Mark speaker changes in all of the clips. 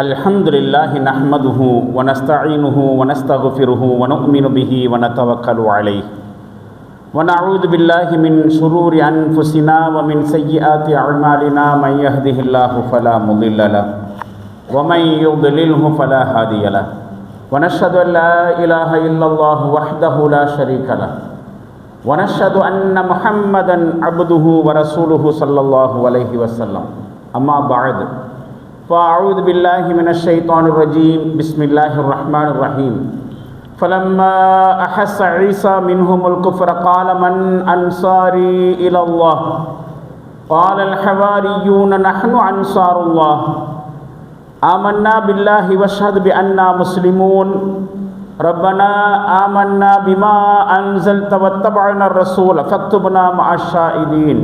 Speaker 1: அல்ஹம்துலில்லாஹி நஹ்மதுஹு வ நஸ்தஈனுஹு வ நஸ்தக்ஃபிருஹு வ நு'மினு பிஹி வ நதவக்கலு அலைஹி வ நஊது பில்லாஹி மின் ஷுரூரி அன்ஃபுஸினா வ மின் ஸய்யிஆத்தி அஅமாலினா மன் யஹ்திஹில்லாஹு ஃபலா முضில்ல லஹு வ மன் யுضللஹு ஃபலா ஹாதிய லஹு வ நஷ்ஹது அன் லா இலாஹா இல்லல்லாஹு வஹ்தஹு லா ஷரீக லஹு வ நஷ்ஹது அன்ன முஹம்மதன் அப்துஹு வ ரசூலுஹு ஸல்லல்லாஹு அலைஹி வஸல்லம். அம்மா பஅத் فأعوذ بالله من الشيطان الرجيم بسم الله الرحمن الرحيم فلما أحس عيسى منهم الكفر قال من أنصاري إلى الله قال الحواريون نحن أنصار الله آمنا بالله واشهد بأننا مسلمون ربنا آمنا بما أنزلت واتبعنا الرسول فاكتبنا مع الشاهدين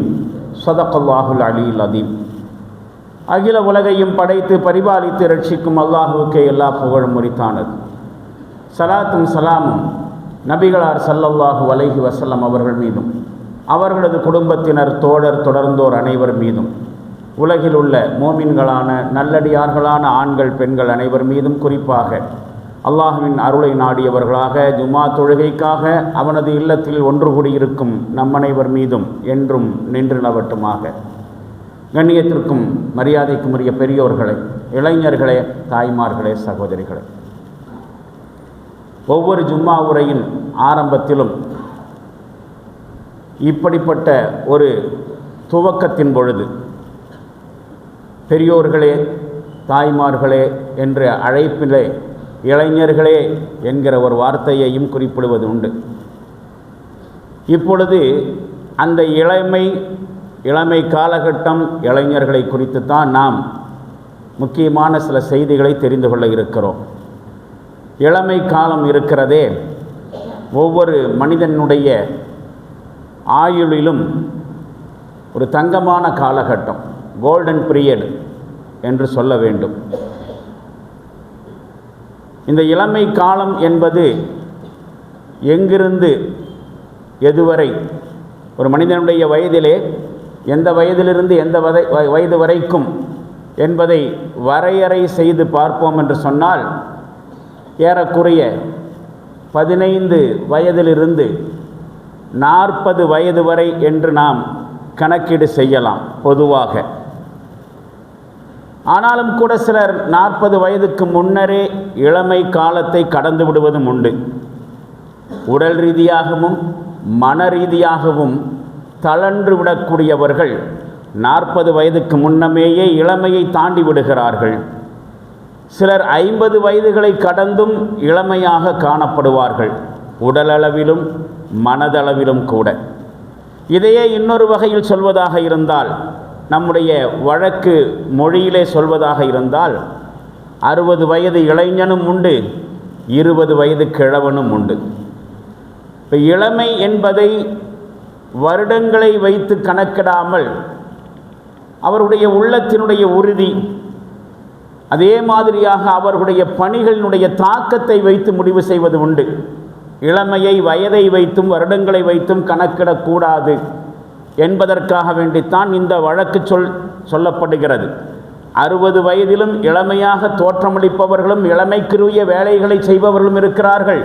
Speaker 1: صدق الله العلي العظيم. அகில உலகையும் படைத்து பரிபாலித்து ரட்சிக்கும் அல்லாஹுக்கே எல்லா புகழும் உரித்தானது. சலாத்தும் சலாமும் நபிகளார் ஸல்லல்லாஹு அலைஹி வஸல்லம் அவர்கள் மீதும் அவர்களது குடும்பத்தினர் தோழர் தொடர்ந்தோர் அனைவர் மீதும் உலகில் உள்ள மோமின்களான நல்லடியார்களான ஆண்கள் பெண்கள் அனைவர் மீதும் குறிப்பாக அல்லாஹுவின் அருளை நாடியவர்களாக ஜுமா தொழுகைக்காக அவனது இல்லத்தில் ஒன்று கூடியிருக்கும் நம்மனைவர் மீதும் என்றும் நின்று நவட்டுமாக. கண்ணியத்திற்கும் மரியாதைக்கும் உரிய பெரியோர்களே, இளைஞர்களே, தாய்மார்களே, சகோதரிகளே, ஒவ்வொரு ஜும்மா உரையின் ஆரம்பத்திலும் இப்படிப்பட்ட ஒரு துவக்கத்தின் பொழுது பெரியோர்களே, தாய்மார்களே என்ற அழைப்பிலே இளைஞர்களே என்கிற ஒரு வார்த்தையையும் குறிப்பிடுவது உண்டு. இப்பொழுது அந்த இளமை காலகட்டம் இளைஞர்களை குறித்து தான் நாம் முக்கியமான சில செய்திகளை தெரிந்து கொள்ள இருக்கிறோம். இளமை காலம் இருக்கிறதே, ஒவ்வொரு மனிதனுடைய ஆயுளிலும் ஒரு தங்கமான காலகட்டம், கோல்டன் பீரியட் என்று சொல்ல வேண்டும். இந்த இளமை காலம் என்பது எங்கிருந்து எதுவரை, ஒரு மனிதனுடைய வயதிலே எந்த வயதிலிருந்து எந்த வயது வரைக்கும் என்பதை வரையறை செய்து பார்ப்போம் என்று சொன்னால் ஏறக்குறைய 15 வயதிலிருந்து 40 வயது வரை என்று நாம் கணக்கீடு செய்யலாம் பொதுவாக. ஆனாலும் கூட சிலர் 40 வயதுக்கு முன்னரே இளமை காலத்தை கடந்து விடுவதும் உண்டு. உடல் ரீதியாகவும் மன ரீதியாகவும் தளன்று விடக்கூடியவர்கள் 40 வயதுக்கு முன்னமேயே இளமையை தாண்டி விடுகிறார்கள். சிலர் 50 வயதுகளை கடந்தும் இளமையாக காணப்படுவார்கள், உடலளவிலும் மனதளவிலும் கூட. இதையே இன்னொரு வகையில் சொல்வதாக இருந்தால், நம்முடைய வழக்கு மொழியிலே சொல்வதாக இருந்தால் 60 வயது இளைஞனும் உண்டு, 20 வயது கிழவனும் உண்டு. இப்போ இளமை என்பதை வருடங்களை வைத்து கணக்கிடாமல் அவருடைய உள்ளத்தினுடைய உறுதி, அதே மாதிரியாக அவர்களுடைய பணிகளினுடைய தாக்கத்தை வைத்து முடிவு செய்வது உண்டு. இளமையை வயதை வைத்தும் வருடங்களை வைத்தும் கணக்கிடக்கூடாது என்பதற்காக வேண்டித்தான் இந்த வழக்கு சொல்லப்படுகிறது. 60 வயதிலும் இளமையாக தோற்றமளிப்பவர்களும் இளமைக்குரிய வேலைகளை செய்பவர்களும் இருக்கிறார்கள்.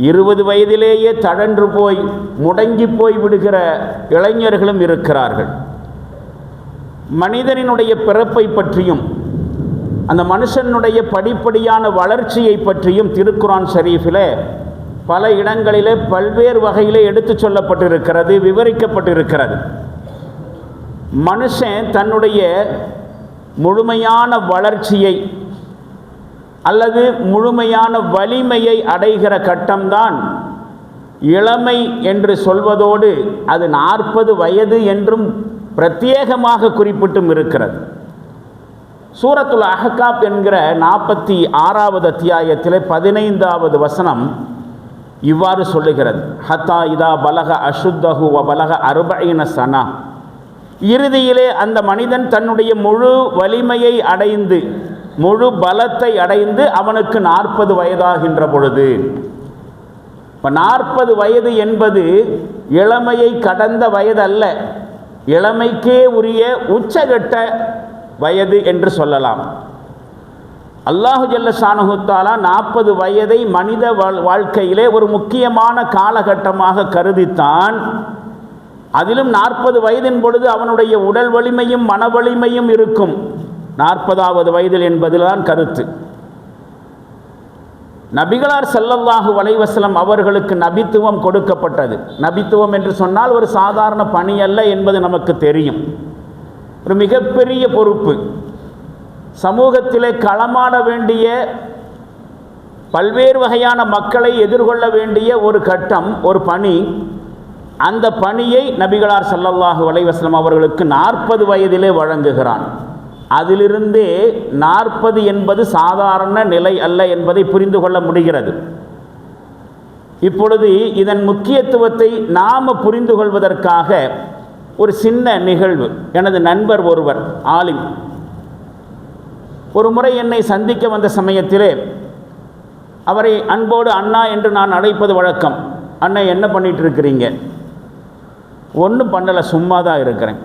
Speaker 1: 20 வயதிலேயே தழன்று போய் முடங்கி போய் விடுகிற இளைஞர்களும் இருக்கிறார்கள். மனிதனினுடைய பிறப்பை பற்றியும் அந்த மனுஷனுடைய படிப்படியான வளர்ச்சியை பற்றியும் திருக்குர்ஆன் ஷரீஃபில் பல இடங்களிலே பல்வேறு வகையிலே எடுத்து சொல்லப்பட்டிருக்கிறது, விவரிக்கப்பட்டிருக்கிறது. மனுஷன் தன்னுடைய முழுமையான வளர்ச்சியை அல்லது முழுமையான வலிமையை அடைகிற கட்டம்தான் இளமை என்று சொல்வதோடு அது 40 வயது என்றும் பிரத்யேகமாக குறிப்பிட்டும் இருக்கிறது. சூரத்துல் அஹ்காப் என்கிற 46வது அத்தியாயத்தில் 15வது வசனம் இவ்வாறு சொல்லுகிறது: ஹத்தா இதா பலக அஷுத்தஹு வ பலக 40 சனா. இறுதியிலே அந்த மனிதன் தன்னுடைய முழு வலிமையை அடைந்து முழு பலத்தை அடைந்து அவனுக்கு 40 வயதாகின்ற பொழுது, இப்போ 40 வயது என்பது இளமையை கடந்த வயது அல்ல, இளமைக்கே உரிய உச்சகட்ட வயது என்று சொல்லலாம். அல்லாஹு ஜல்ல ஷானஹு தஆலா 40 வயதை மனித வாழ்க்கையிலே ஒரு முக்கியமான காலகட்டமாக கருதித்தான். அதிலும் 40 வயதின் பொழுது அவனுடைய உடல் வலிமையும் மன வலிமையும் இருக்கும். 40வது வயதில் என்பதில்தான் கருத்து. நபிகளார் ஸல்லல்லாஹு அலைஹி வஸல்லம் அவர்களுக்கு நபித்துவம் கொடுக்கப்பட்டது. நபித்துவம் என்று சொன்னால் ஒரு சாதாரண பணி அல்ல என்பது நமக்கு தெரியும். ஒரு மிகப்பெரிய பொறுப்பு. சமூகத்திலே களமாட வேண்டிய பல்வேறு வகையான மக்களை எதிர்கொள்ள வேண்டிய ஒரு கட்டம், ஒரு பணி. அந்த பணியை நபிகளார் ஸல்லல்லாஹு அலைஹி வஸல்லம் அவர்களுக்கு 40 வயதிலே வழங்குகிறான். அதிலிருந்தே 40 என்பது சாதாரண நிலை அல்ல என்பதை புரிந்து கொள்ள முடிகிறது. இப்பொழுது இதன் முக்கியத்துவத்தை நாம் புரிந்து கொள்வதற்காக ஒரு சின்ன நிகழ்வு. எனது நண்பர் ஒருவர் ஆலிம் ஒரு முறை என்னை சந்திக்க வந்த சமயத்திலே அவரை அன்போடு அண்ணா என்று நான் அழைப்பது வழக்கம். அண்ணா என்ன பண்ணிட்டு இருக்கிறீங்க? ஒன்றும் பண்ணலை, சும்மா தான் இருக்கிறேன்.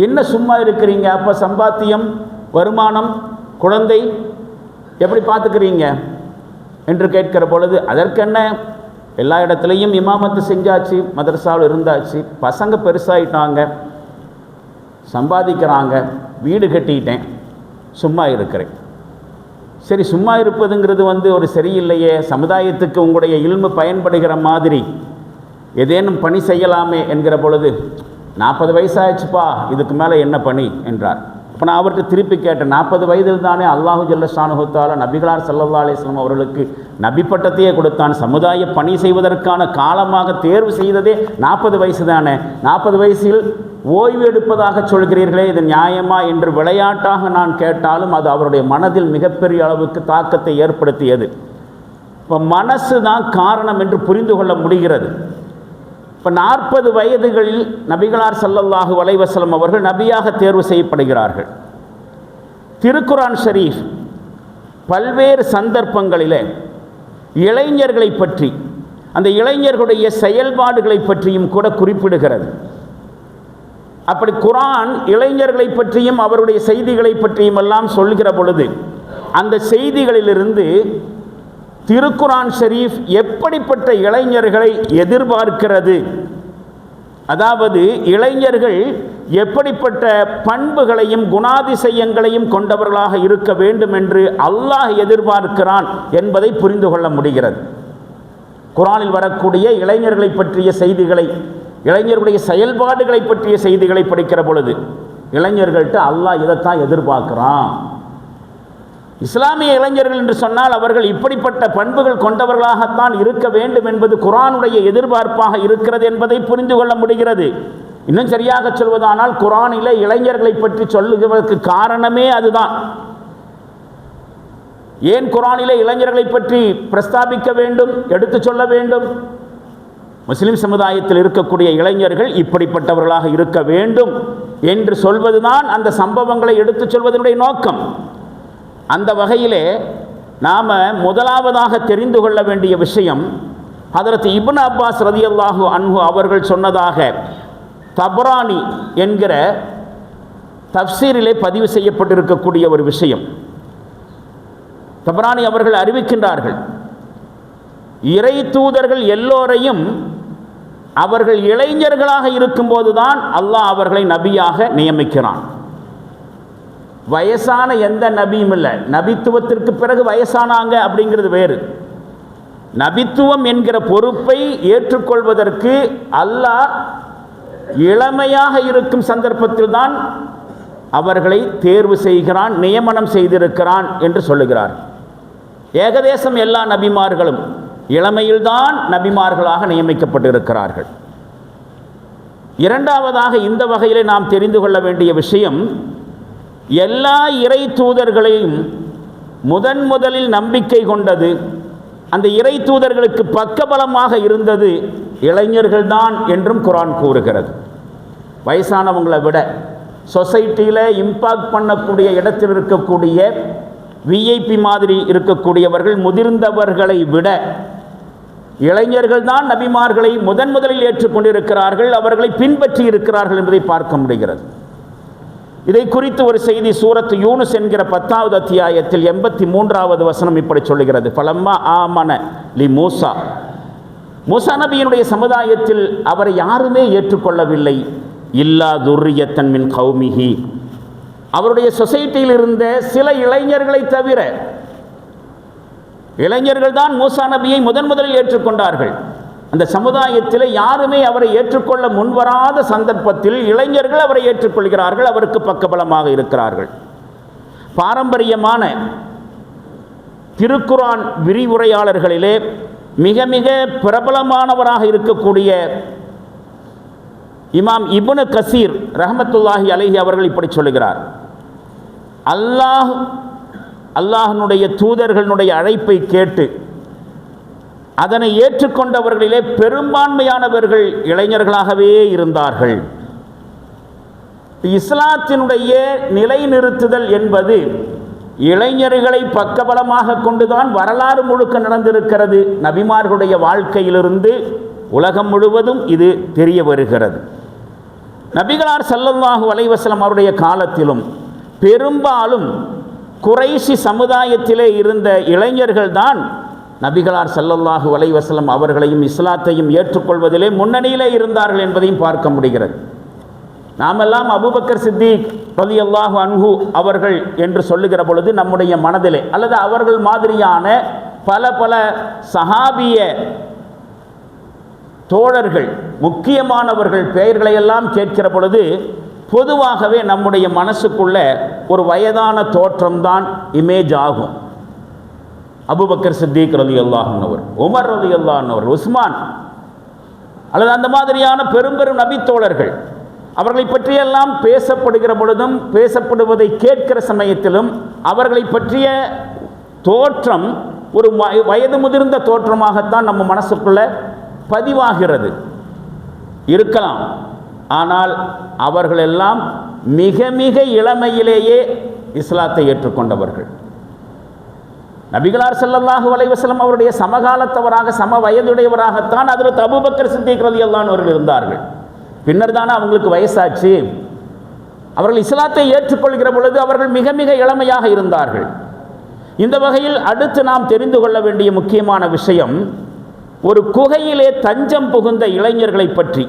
Speaker 1: என்ன சும்மா இருக்கிறீங்க? அப்போ சம்பாத்தியம், வருமானம், குழந்தை எப்படி பார்த்துக்கிறீங்க என்று கேட்கிற பொழுது, அதற்கென்ன, எல்லா இடத்துலையும் இமாமத்து செஞ்சாச்சு, மதரசாவில் இருந்தாச்சு, பசங்க பெருசாகிட்டாங்க, சம்பாதிக்கிறாங்க, வீடு கட்டிட்டேன், சும்மா இருக்கிறேன். சரி, சும்மா இருப்பதுங்கிறது ஒரு சரியில்லையே, சமுதாயத்துக்கு உங்களுடைய இல்மு பயன்படுகிற மாதிரி ஏதேனும் பணி செய்யலாமே என்கிற பொழுது, 40 வயசாகிடுச்சுப்பா, இதுக்கு மேலே என்ன பணி என்றார். அப்போ நான் அவர்கிட்ட திருப்பி கேட்டேன், 40 வயதில் தானே அல்லாஹு ஜல்ல ஷானஹு தஆலா நபிகளார் ஸல்லல்லாஹு அலைஹி வஸல்லம் அவர்களுக்கு நபி பட்டத்தையே கொடுத்தான். சமுதாய பணி செய்வதற்கான காலமாக தேர்வு செய்ததே 40 வயசு தானே. 40 வயசில் ஓய்வு எடுப்பதாக சொல்கிறீர்களே, இது நியாயமா என்று விளையாட்டாக நான் கேட்டாலும் அது அவருடைய மனதில் மிகப்பெரிய அளவுக்கு தாக்கத்தை ஏற்படுத்தியது. இப்போ மனசு தான் காரணம் என்று புரிந்து கொள்ள முடிகிறது. இப்போ 40 வயதுகளில் நபிகளார் ஸல்லல்லாஹு அலைஹி வஸல்லம் அவர்கள் நபியாக தேர்வு செய்யப்படுகிறார்கள். திருக்குர்ஆன் ஷரீஃப் பல்வேறு சந்தர்ப்பங்களிலே இளைஞர்களை பற்றி, அந்த இளைஞர்களுடைய செயல்பாடுகளை பற்றியும் கூட குறிப்பிடுகிறது. அப்படி குர்ஆன் இளைஞர்களை பற்றியும் அவருடைய செய்திகளை பற்றியும் எல்லாம் சொல்கிற பொழுது, அந்த செய்திகளிலிருந்து திருக்குர்ஆன் ஷரீஃப் எப்படிப்பட்ட இளைஞர்களை எதிர்பார்க்கிறது, அதாவது இளைஞர்கள் எப்படிப்பட்ட பண்புகளையும் குணாதிசயங்களையும் கொண்டவர்களாக இருக்க வேண்டும் என்று அல்லாஹ் எதிர்பார்க்கிறான் என்பதை புரிந்து கொள்ள முடிகிறது. குர்ஆனில் வரக்கூடிய இளைஞர்களை பற்றிய செய்திகளை, இளைஞர்களுடைய செயல்பாடுகளை பற்றிய செய்திகளை படிக்கிற பொழுது இளைஞர்கள்ட்ட அல்லாஹ் இதைத்தான் எதிர்பார்க்கிறான். இஸ்லாமிய இளைஞர்கள் என்று சொன்னால் அவர்கள் இப்படிப்பட்ட பண்புகள் கொண்டவர்களாகத்தான் இருக்க வேண்டும் என்பது குர்ஆனுடைய எதிர்பார்ப்பாக இருக்கிறது என்பதை புரிந்து கொள்ள முடிகிறது. இன்னும் சரியாக சொல்வதானால் குர்ஆனிலே இளைஞர்களை பற்றி சொல்லுவதற்கு காரணமே அதுதான். ஏன் குர்ஆனிலே இளைஞர்களை பற்றி பிரஸ்தாபிக்க வேண்டும், எடுத்து சொல்ல வேண்டும்? முஸ்லிம் சமுதாயத்தில் இருக்கக்கூடிய இளைஞர்கள் இப்படிப்பட்டவர்களாக இருக்க வேண்டும் என்று சொல்வதுதான் அந்த சம்பவங்களை எடுத்து சொல்வதனுடைய நோக்கம். அந்த வகையிலே நாம் முதலாவதாக தெரிந்து கொள்ள வேண்டிய விஷயம், ஹதரத் இப்னு அப்பாஸ் ரலியல்லாஹு அன்ஹு அவர்கள் சொன்னதாக தபரானி என்கிற தஃப்சீரிலே பதிவு செய்யப்பட்டிருக்கக்கூடிய ஒரு விஷயம். தபரானி அவர்கள் அறிவிக்கின்றார்கள், இறை தூதர்கள் எல்லோரையும் அவர்கள் இளைஞர்களாக இருக்கும்போதுதான் அல்லாஹ் அவர்களை நபியாக நியமிக்கிறான். வயசான எந்த நபியும் இல்லை. நபித்துவத்திற்கு பிறகு வயசானாங்க அப்படிங்கிறது வேறு. நபித்துவம் என்கிற பொறுப்பை ஏற்றுக்கொள்வதற்கு அல்லாஹ் இளமையாக இருக்கும் சந்தர்ப்பத்தில் தான் அவர்களை தேர்வு செய்கிறான், நியமனம் செய்திருக்கிறான் என்று சொல்லுகிறார். ஏகதேசம் எல்லா நபிமார்களும் இளமையில்தான் நபிமார்களாக நியமிக்கப்பட்டிருக்கிறார்கள். இரண்டாவதாக இந்த வகையிலே நாம் தெரிந்து கொள்ள வேண்டிய விஷயம், எல்லா இறை தூதர்களையும் முதலில் நம்பிக்கை கொண்டது, அந்த இறை தூதர்களுக்கு பக்கபலமாக இருந்தது இளைஞர்கள்தான் என்றும் குர்ஆன் கூறுகிறது. வயசானவங்களை விட சொசைட்டியில் இம்பாக்ட் பண்ணக்கூடிய இடத்தில் இருக்கக்கூடிய விஐபி மாதிரி இருக்கக்கூடியவர்கள், முதிர்ந்தவர்களை விட இளைஞர்கள் தான் நபிமார்களை முதலில் ஏற்றுக்கொண்டிருக்கிறார்கள், அவர்களை பின்பற்றி இருக்கிறார்கள் என்பதை பார்க்க முடிகிறது. இதை குறித்து ஒரு செய்தி சூரத்து யூனுஸ் என்கிற 10வது அத்தியாயத்தில் 83வது வசனம் இப்படி சொல்லுகிறது. ஃபலம்மா ஆமன லி மூசா, மூசா நபியினுடைய சமுதாயத்தில் அவரை யாருமே ஏற்றுக்கொள்ளவில்லை. இல்லா துர்ரியத்தன் மின் கௌமிஹி, அவருடைய சொசைட்டியில் இருந்த சில இளைஞர்களை தவிர. இளைஞர்கள் தான் மூசா நபியை முதலில் ஏற்றுக்கொண்டார்கள். அந்த சமுதாயத்தில் யாருமே அவரை ஏற்றுக்கொள்ள முன்வராத சந்தர்ப்பத்தில் இளைஞர்கள் அவரை ஏற்றுக்கொள்கிறார்கள், அவருக்கு பக்கபலமாக இருக்கிறார்கள். பாரம்பரியமான திருக்குரான் விரிவுரையாளர்களிலே மிக மிக பிரபலமானவராக இருக்கக்கூடிய இமாம் இப்னு கசீர் ரஹ்மத்துல்லாஹி அலைஹி அவர்கள் இப்படி சொல்லுகிறார். அல்லாஹ்னுடைய தூதர்களுடைய அழைப்பை கேட்டு அதனை ஏற்றுக்கொண்டவர்களிலே பெரும்பான்மையானவர்கள் இளைஞர்களாகவே இருந்தார்கள். இஸ்லாத்தினுடைய நிலைநிறுத்துதல் என்பது இளைஞர்களை பக்கபலமாக கொண்டுதான் வரலாறு முழுக்க நடந்திருக்கிறது. நபிமார்களுடைய வாழ்க்கையிலிருந்து உலகம் முழுவதும் இது தெரிய வருகிறது. நபிகளார் ஸல்லல்லாஹு அலைஹி வஸல்லம் அவருடைய காலத்திலும் பெரும்பாலும் குறைஷி சமுதாயத்திலே இருந்த இளைஞர்கள்தான் நபிகளார் ஸல்லல்லாஹு அலைஹி வஸல்லம் அவர்களையும் இஸ்லாத்தையும் ஏற்றுக்கொள்வதிலே முன்னணியிலே இருந்தார்கள் என்பதையும் பார்க்க முடிகிறது. நாமெல்லாம் அபூபக்கர் சித்திக் ரலியல்லாஹு அன்ஹு அவர்கள் என்று சொல்லுகிற பொழுது நம்முடைய மனதிலே அல்லது அவர்கள் மாதிரியான பல சஹாபிய தோழர்கள் முக்கியமானவர்கள் பெயர்களையெல்லாம் கேட்கிற பொழுது பொதுவாகவே நம்முடைய மனசுக்குள்ள ஒரு வயதான தோற்றம்தான் இமேஜ் ஆகும். அபூபக்கர் சித்திக் ரலியல்லாஹு அன்ஹு, உமர் ரலியல்லாஹு அன்ஹு, உஸ்மான் அல்லது அந்த மாதிரியான பெரும் நபித்தோழர்கள், அவர்களை பற்றியெல்லாம் பேசப்படுகிற பொழுதும் பேசப்படுவதை கேட்கிற சமயத்திலும் அவர்களை பற்றிய தோற்றம் ஒரு வயது முதிர்ந்த தோற்றமாகத்தான் நம்ம மனசுக்குள்ள பதிவாகிறது. இருக்கலாம், ஆனால் அவர்களெல்லாம் மிக மிக இளமையிலேயே இஸ்லாத்தை ஏற்றுக்கொண்டவர்கள். நபிகளார் ஸல்லல்லாஹு அலைஹி வஸல்லம் அவருடைய சமகாலத்தவராக சம வயதுடையவராகத்தான் ஹஜ்ரத் அபூபக்கர் சித்திக் ரலியல்லாஹு அன்ஹு அவர்கள் இருந்தார்கள். பின்னர் தானே அவங்களுக்கு வயசாச்சு. அவர்கள் இஸ்லாத்தை ஏற்றுக்கொள்கிற பொழுது அவர்கள் மிக மிக இளமையாக இருந்தார்கள். இந்த வகையில் அடுத்து நாம் தெரிந்து கொள்ள வேண்டிய முக்கியமான விஷயம், ஒரு குகையிலே தஞ்சம் புகுந்த இளைஞர்களை பற்றி,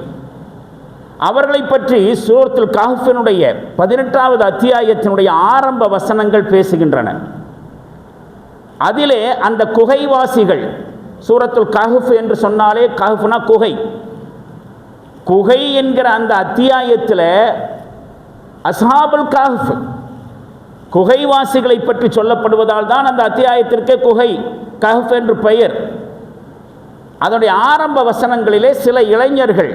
Speaker 1: அவர்களை பற்றி சூரத்துல் கஹ்ஃபினுடைய 18வது அத்தியாயத்தினுடைய ஆரம்ப வசனங்கள் பேசுகின்றன. அதிலே அந்த குகைவாசிகள், சூரத்துல் கஹ்ஃப் என்று சொன்னாலே கஹ்ஃப்னா குகை, குகை என்கிற அந்த அத்தியாயத்தில் அஸ்ஹாபுல் கஹ்ஃப் குகைவாசிகளை பற்றி சொல்லப்படுவதால் தான் அந்த அத்தியாயத்திற்கே குகை கஹ்ஃப் என்று பெயர். அதனுடைய ஆரம்ப வசனங்களிலே சில இளைஞர்கள்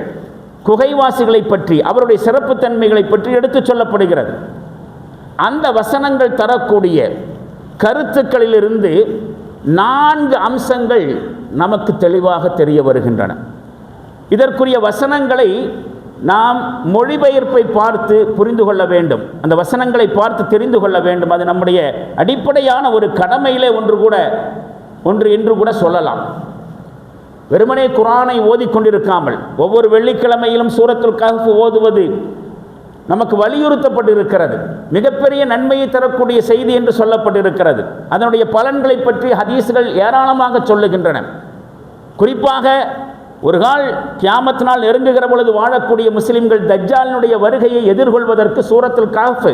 Speaker 1: குகைவாசிகளை பற்றி அவருடைய சிறப்புத்தன்மைகளை பற்றி எடுத்து சொல்லப்படுகிறது. அந்த வசனங்கள் தரக்கூடிய கருத்துக்களிலிருந்து 4 அம்சங்கள் நமக்கு தெளிவாக தெரிய வருகின்றன. இதற்குரிய வசனங்களை நாம் மொழிபெயர்ப்பை பார்த்து புரிந்து கொள்ள வேண்டும், அந்த வசனங்களை பார்த்து தெரிந்து கொள்ள வேண்டும். அது நம்முடைய அடிப்படையான ஒரு கடமையிலே ஒன்று என்று கூட சொல்லலாம். வெறுமனே குர்ஆனை ஓதிக்கொண்டிருக்காமல் ஒவ்வொரு வெள்ளிக்கிழமையிலும் சூரத்துல் கஹ்ஃப் ஓதுவது நமக்கு வலியுறுத்தப்பட்டிருக்கிறது. மிகப்பெரிய நன்மையை தரக்கூடிய செய்தி என்று சொல்லப்பட்டிருக்கிறது. அதனுடைய பலன்களை பற்றி ஹதீஸ்கள் ஏராளமாக சொல்லுகின்றன. குறிப்பாக ஒரு கால் கியாமத் நாள் நெருங்குகிற பொழுது வாழக்கூடிய முஸ்லிம்கள் தஜ்ஜாலினுடைய வருகையை எதிர்கொள்வதற்கு சூரத்துல் கஹ்ஃப்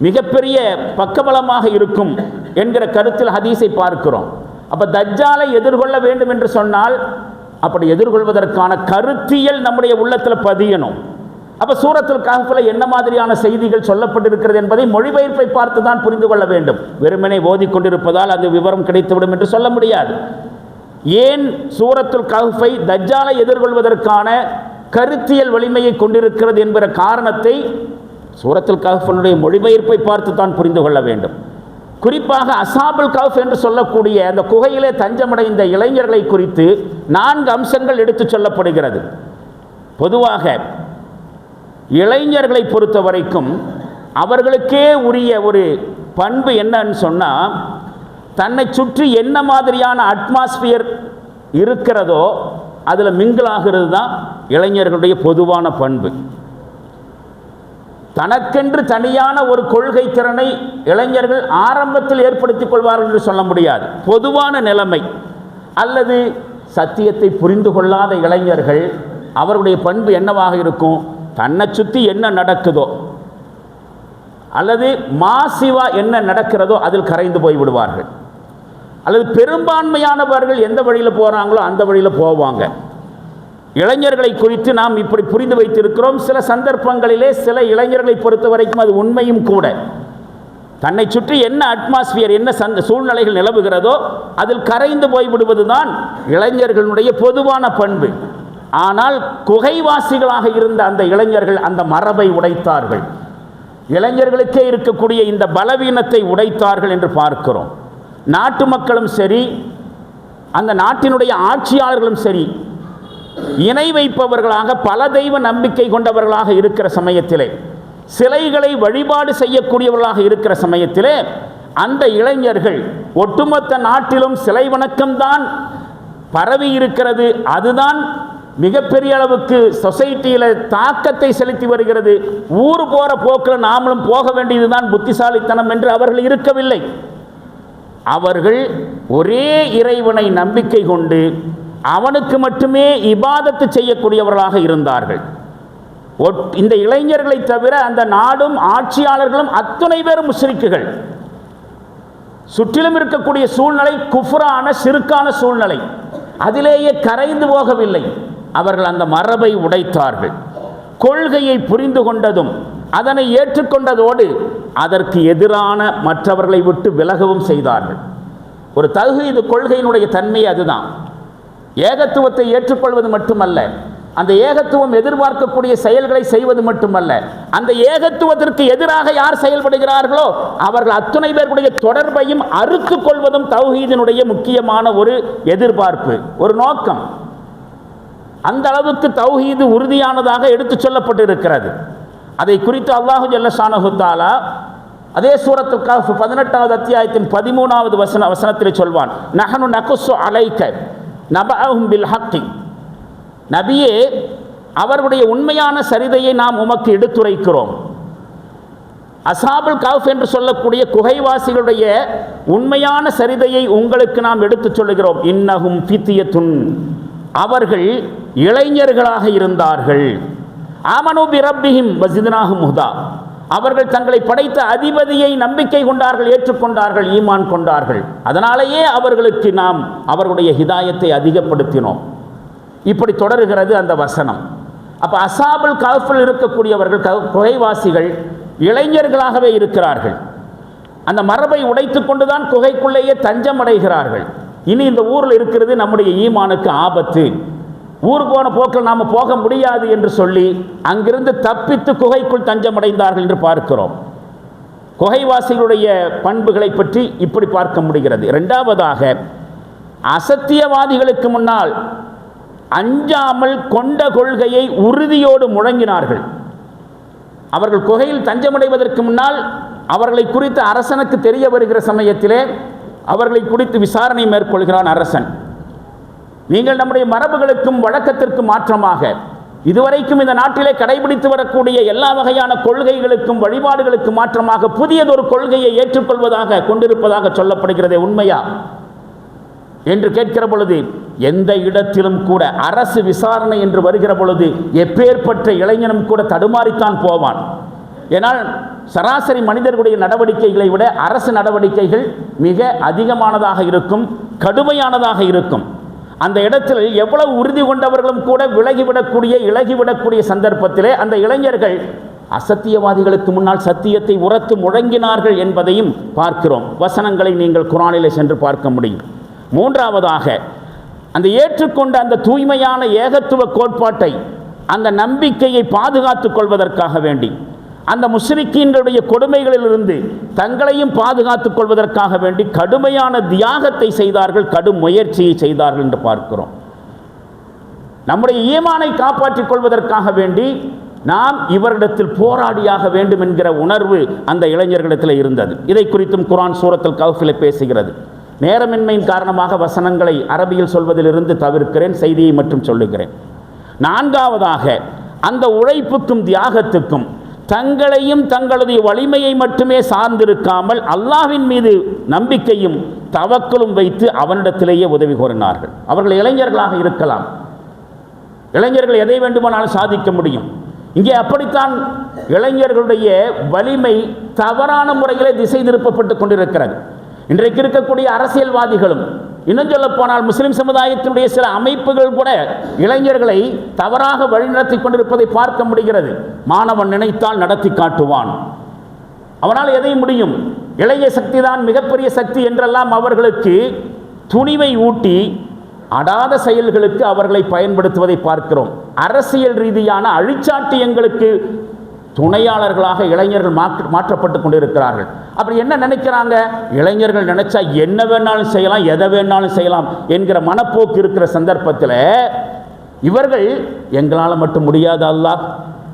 Speaker 1: மிகப்பெரிய பக்கபலமாக இருக்கும் என்கிற கருத்தில் ஹதீஸை பார்க்கிறோம். அப்போ தஜ்ஜாலை எதிர்கொள்ள வேண்டும் என்று சொன்னால் அப்படி எதிர்கொள்வதற்கான கருத்தியல் நம்முடைய உள்ளத்தில் பதியணும். அப்போ சூரத்துல் கஹ்ஃபில் என்ன மாதிரியான செய்திகள் சொல்லப்பட்டிருக்கிறது என்பதை மொழிபெயர்ப்பை பார்த்து தான் புரிந்து கொள்ள வேண்டும். வெறுமனே ஓதிக்கொண்டிருப்பதால் அந்த விவரம் கிடைத்துவிடும் என்று சொல்ல முடியாது. ஏன் சூரத்துல் கஹ்ஃபை தஜ்ஜாலை எதிர்கொள்வதற்கான கருத்தியல் வலிமையை கொண்டிருக்கிறது என்கிற காரணத்தை சூரத்துல் கஹ்ஃபினுடைய மொழிபெயர்ப்பை பார்த்து தான் புரிந்து கொள்ள வேண்டும். குறிப்பாக அஸ்ஹாபுல் கஹ்ஃப் என்று சொல்லக்கூடிய அந்த குகையிலே தஞ்சமடைந்த இளைஞர்களை குறித்து 4 அம்சங்கள் எடுத்து சொல்லப்படுகிறது. பொதுவாக இளைஞர்களை பொறுத்த வரைக்கும் அவர்களுக்கே உரிய ஒரு பண்பு என்னன்னு சொன்னால், தன்னை சுற்றி என்ன மாதிரியான அட்மாஸ்பியர் இருக்கிறதோ அதில் மிங்கிளாகிறது தான் இளைஞர்களுடைய பொதுவான பண்பு. தனக்கென்று தனியான ஒரு கொள்கை திறனை இளைஞர்கள் ஆரம்பத்தில் ஏற்படுத்திக் கொள்வார்கள் என்று சொல்ல முடியாது. பொதுவான நிலைமை அல்லது சத்தியத்தை புரிந்து கொள்ளாத இளைஞர்கள் அவருடைய பண்பு என்னவாக இருக்கும்? தன்னை சுற்றி என்ன நடக்குதோ அல்லது மாசிவா என்ன நடக்கிறதோ அதில் கரைந்து போய் விடுவார்கள். அல்லது பெரும்பான்மையானவர்கள் எந்த வழியில் போகிறாங்களோ அந்த வழியில் போவாங்க. இளைஞர்களை குறித்து நாம் இப்படி புரிந்து வைத்திருக்கிறோம். சில சந்தர்ப்பங்களிலே சில இளைஞர்களை பொறுத்த வரைக்கும் அது உண்மையும் கூட. தன்னை சுற்றி என்ன அட்மாஸ்பியர், என்ன சூழ்நிலைகள் நிலவுகிறதோ அதில் கரைந்து போய் விடுவதுதான் இளைஞர்களுடைய பொதுவான பண்பு. ஆனால் குகைவாசிகளாக இருந்த அந்த இளைஞர்கள் அந்த மரபை உடைத்தார்கள். இளைஞர்களுக்கே இருக்கக்கூடிய இந்த பலவீனத்தை உடைத்தார்கள் என்று பார்க்கிறோம். நாட்டு மக்களும் சரி, அந்த நாட்டினுடைய ஆட்சியாளர்களும் சரி, இணை வைப்பவர்களாக பல தெய்வ நம்பிக்கை கொண்டவர்களாக இருக்கிற சமயத்திலே, சிலைகளை வழிபாடு செய்யக்கூடியவர்களாக இருக்கிற சமயத்திலே, அந்த இளைஞர்கள் ஒட்டுமொத்த நாட்டிலும் சிலை வணக்கம்தான் பரவி இருக்கிறது, அதுதான் மிகப்பெரிய அளவுக்கு சொசைட்டியில் தாக்கத்தை செலுத்தி வருகிறது, ஊர் போகிற போக்கில் நாமளும் போக வேண்டியதுதான் புத்திசாலித்தனம் என்று அவர்கள் இருக்கவில்லை. அவர்கள் ஒரே இறைவனை நம்பிக்கை கொண்டு அவனுக்கு மட்டுமே இபாதத்து செய்யக்கூடியவர்களாக இருந்தார்கள். இந்த இளைஞர்களை தவிர அந்த நாடும் ஆட்சியாளர்களும் அத்துணை பேரும் முஸ்ரிக்குகள். சுற்றிலும் இருக்கக்கூடிய சூழ்நிலை குஃப்ரான சிறுக்கான சூழ்நிலை. அதிலேயே கரைந்து போகவில்லை. அவர்கள் அந்த மரபை உடைத்தார்கள். கொள்கையை புரிந்து கொண்டதும் அதனை ஏற்றுக்கொண்டதோடு அதற்கு எதிரான மற்றவர்களை விட்டு விலகவும் செய்தார்கள். ஒரு தௌஹீத் கொள்கையினுடைய தன்மை அதுதான். ஏகத்துவத்தை ஏற்றுக்கொள்வது மட்டுமல்ல, அந்த ஏகத்துவம் எதிர்பார்க்கக்கூடிய செயல்களை செய்வது மட்டுமல்ல, அந்த ஏகத்துவத்திற்கு எதிராக யார் செயல்படுகிறார்களோ அவர்கள் அத்துணை பேருடைய தொடர்பையும் அறுத்து கொள்வதும் தௌஹீதினுடைய முக்கியமான ஒரு எதிர்பார்ப்பு, ஒரு நோக்கம். அந்த அளவுக்கு தௌஹீது உறுதியானதாக எடுத்துச் சொல்லப்பட்டு இருக்கிறது. அதை குறித்து அல்லாஹு ஜல்ல ஷானஹு தஆலா அதே சூரத்துல் கஹ்ஃப் 18வது அத்தியாயத்தின் 13வது வசனத்தில் சொல்வான், நஹனு நகுஸ்ஸு அலைக நபஅஹும் பில் ஹக்கி. நபியே, அவர்களுடைய உண்மையான சரிதையை நாம் உமக்கு எடுத்துரைக்கிறோம். அஸ்ஹாபுல் கஹ்ஃப் என்று சொல்லக்கூடிய குகைவாசிகளுடைய உண்மையான சரிதையை உங்களுக்கு நாம் எடுத்துச் சொல்லுகிறோம். இன்னஹும் ஃபித்யத்துன், அவர்கள் இளைஞர்களாக இருந்தார்கள். ஆமனு பி ரப்பிஹிம் வஸித்னாஹும் ஹுதா, அவர்கள் தங்களை படைத்த அதிபதியை நம்பிக்கை கொண்டார்கள், ஏற்றுக்கொண்டார்கள், ஈமான் கொண்டார்கள். அதனாலேயே அவர்களுக்கு நாம் அவர்களுடைய ஹிதாயத்தை அதிகப்படுத்தினோம். இப்படி தொடருகிறது அந்த வசனம். அப்போ அஸ்ஹாபுல் கஹ்ஃபில் இருக்கக்கூடியவர்கள் குகைவாசிகள் இளைஞர்களாகவே இருக்கிறார்கள். அந்த மரபை உடைத்து கொண்டுதான் குகைக்குள்ளேயே தஞ்சம் அடைகிறார்கள். இனி இந்த ஊரில் இருக்கிறது நம்முடைய ஈமானுக்கு ஆபத்து, ஊர் போன போக்கில் நாம் போக முடியாது என்று சொல்லி அங்கிருந்து தப்பித்து குகைக்குள் தஞ்சமடைந்தார்கள் என்று பார்க்கிறோம். குகைவாசிகளுடைய பண்புகளை பற்றி இப்படி பார்க்க முடிகிறது. இரண்டாவதாக, அசத்தியவாதிகளுக்கு முன்னால் அஞ்சாமல் கொண்ட கொள்கையை உறுதியோடு முழங்கினார்கள். அவர்கள் குகையில் தஞ்சமடைவதற்கு முன்னால் அவர்களை குறித்து அரசனுக்கு தெரிய வருகிற சமயத்திலே அவர்களை குறித்து விசாரணை மேற்கொள்கிறான் அரசன். நீங்கள் நம்முடைய மரபுகளுக்கும் வழக்கத்திற்கும் மாற்றமாக இதுவரைக்கும் இந்த நாட்டிலே கடைபிடித்து வரக்கூடிய எல்லா வகையான கொள்கைகளுக்கும் வழிபாடுகளுக்கும் மாற்றமாக புதியதொரு கொள்கையை ஏற்றுக்கொள்வதாக கொண்டிருப்பதாக சொல்லப்படுகிறதே, உண்மையா என்று கேட்கிற பொழுது, எந்த இடத்திலும் கூட அரசு விசாரணை என்று வருகிற பொழுது எப்பேற்பட்ட இளைஞனும் கூட தடுமாறித்தான் போவான். ஏனால் சராசரி மனிதர்களுடைய நடவடிக்கைகளை விட அரசு நடவடிக்கைகள் மிக அதிகமானதாக இருக்கும், கடுமையானதாக இருக்கும். அந்த இடத்தில் எவ்வளவு உறுதி கொண்டவர்களும் கூட இலகிவிடக்கூடிய சந்தர்ப்பத்திலே அந்த இளைஞர்கள் அசத்தியவாதிகளுக்கு முன்னால் சத்தியத்தை உரத்து முழங்கினார்கள் என்பதையும் பார்க்கிறோம். வசனங்களை நீங்கள் குர்ஆனிலே சென்று பார்க்க முடியும். மூன்றாவதாக, அந்த ஏற்றுக்கொண்ட அந்த தூய்மையான ஏகத்துவ கோட்பாட்டை, அந்த நம்பிக்கையை பாதுகாத்துக் கொள்வதற்காக வேண்டி, அந்த முஸ்ரிக்கீன்களுடைய கொடுமைகளிலிருந்து தங்களையும் பாதுகாத்துக் கொள்வதற்காக வேண்டி கடுமையான தியாகத்தை செய்தார்கள், கடும் முயற்சியை செய்தார்கள் என்று பார்க்கிறோம். நம்முடைய ஈமானை காப்பாற்றிக் கொள்வதற்காக வேண்டி நாம் இவரிடத்தில் போராடியாக வேண்டும் என்கிற உணர்வு அந்த இளைஞர்களிடத்தில் இருந்தது. இதை குறித்தும் குர்ஆன் சூரத்துல் கஹ்ஃபில் பேசுகிறது. நேரமின்மையின் காரணமாக வசனங்களை அரபியில் சொல்வதிலிருந்து தவிர்க்கிறேன், செய்தியை மட்டும் சொல்லுகிறேன். நான்காவதாக, அந்த உழைப்புக்கும் தியாகத்துக்கும் தங்களையும் தங்களுடைய வலிமையை மட்டுமே சார்ந்திருக்காமல் அல்லாஹ்வின் மீது நம்பிக்கையும் தவக்கலும் வைத்து அவனிடத்திலேயே உதவி கோரினார்கள். அவர்கள் இளைஞர்களாக இருக்கலாம், இளைஞர்கள் எதை வேண்டுமானாலும் சாதிக்க முடியும். இங்கே அப்படித்தான் இளைஞர்களுடைய வலிமை தவறான முறையிலே திசை திருப்பப்பட்டு கொண்டிருக்கிறது. இன்றைக்கு இருக்கக்கூடிய அரசியல்வாதிகளும், இன்னும் சொல்ல போனால் முஸ்லிம் சமுதாயத்தினுடைய சில அமைப்புகள் கூட இளைஞர்களை தவறாக வழிநடத்தி கொண்டிருப்பதை பார்க்க முடிகிறது. மாணவன் நினைத்தால் நடத்தி காட்டுவான், அவனால் எதை முடியும், இளைய சக்தி தான் மிகப்பெரிய சக்தி என்றெல்லாம் அவர்களுக்கு துணிவை ஊட்டி அடாத செயல்களுக்கு அவர்களை பயன்படுத்துவதை பார்க்கிறோம். அரசியல் ரீதியான அழிச்சாட்டியங்களுக்கு துணையாளர்களாக இளைஞர்கள் மாற்றப்பட்டு கொண்டிருக்கிறார்கள். அப்படி என்ன நினைக்கிறாங்க, இளைஞர்கள் நினைச்சா என்ன வேணாலும் செய்யலாம், எதை வேணாலும் செய்யலாம் என்கிற மனப்போக்கு இருக்கிற சந்தர்ப்பத்தில் இவர்கள் எங்களால் மட்டும் முடியாது அல்லாஹ்,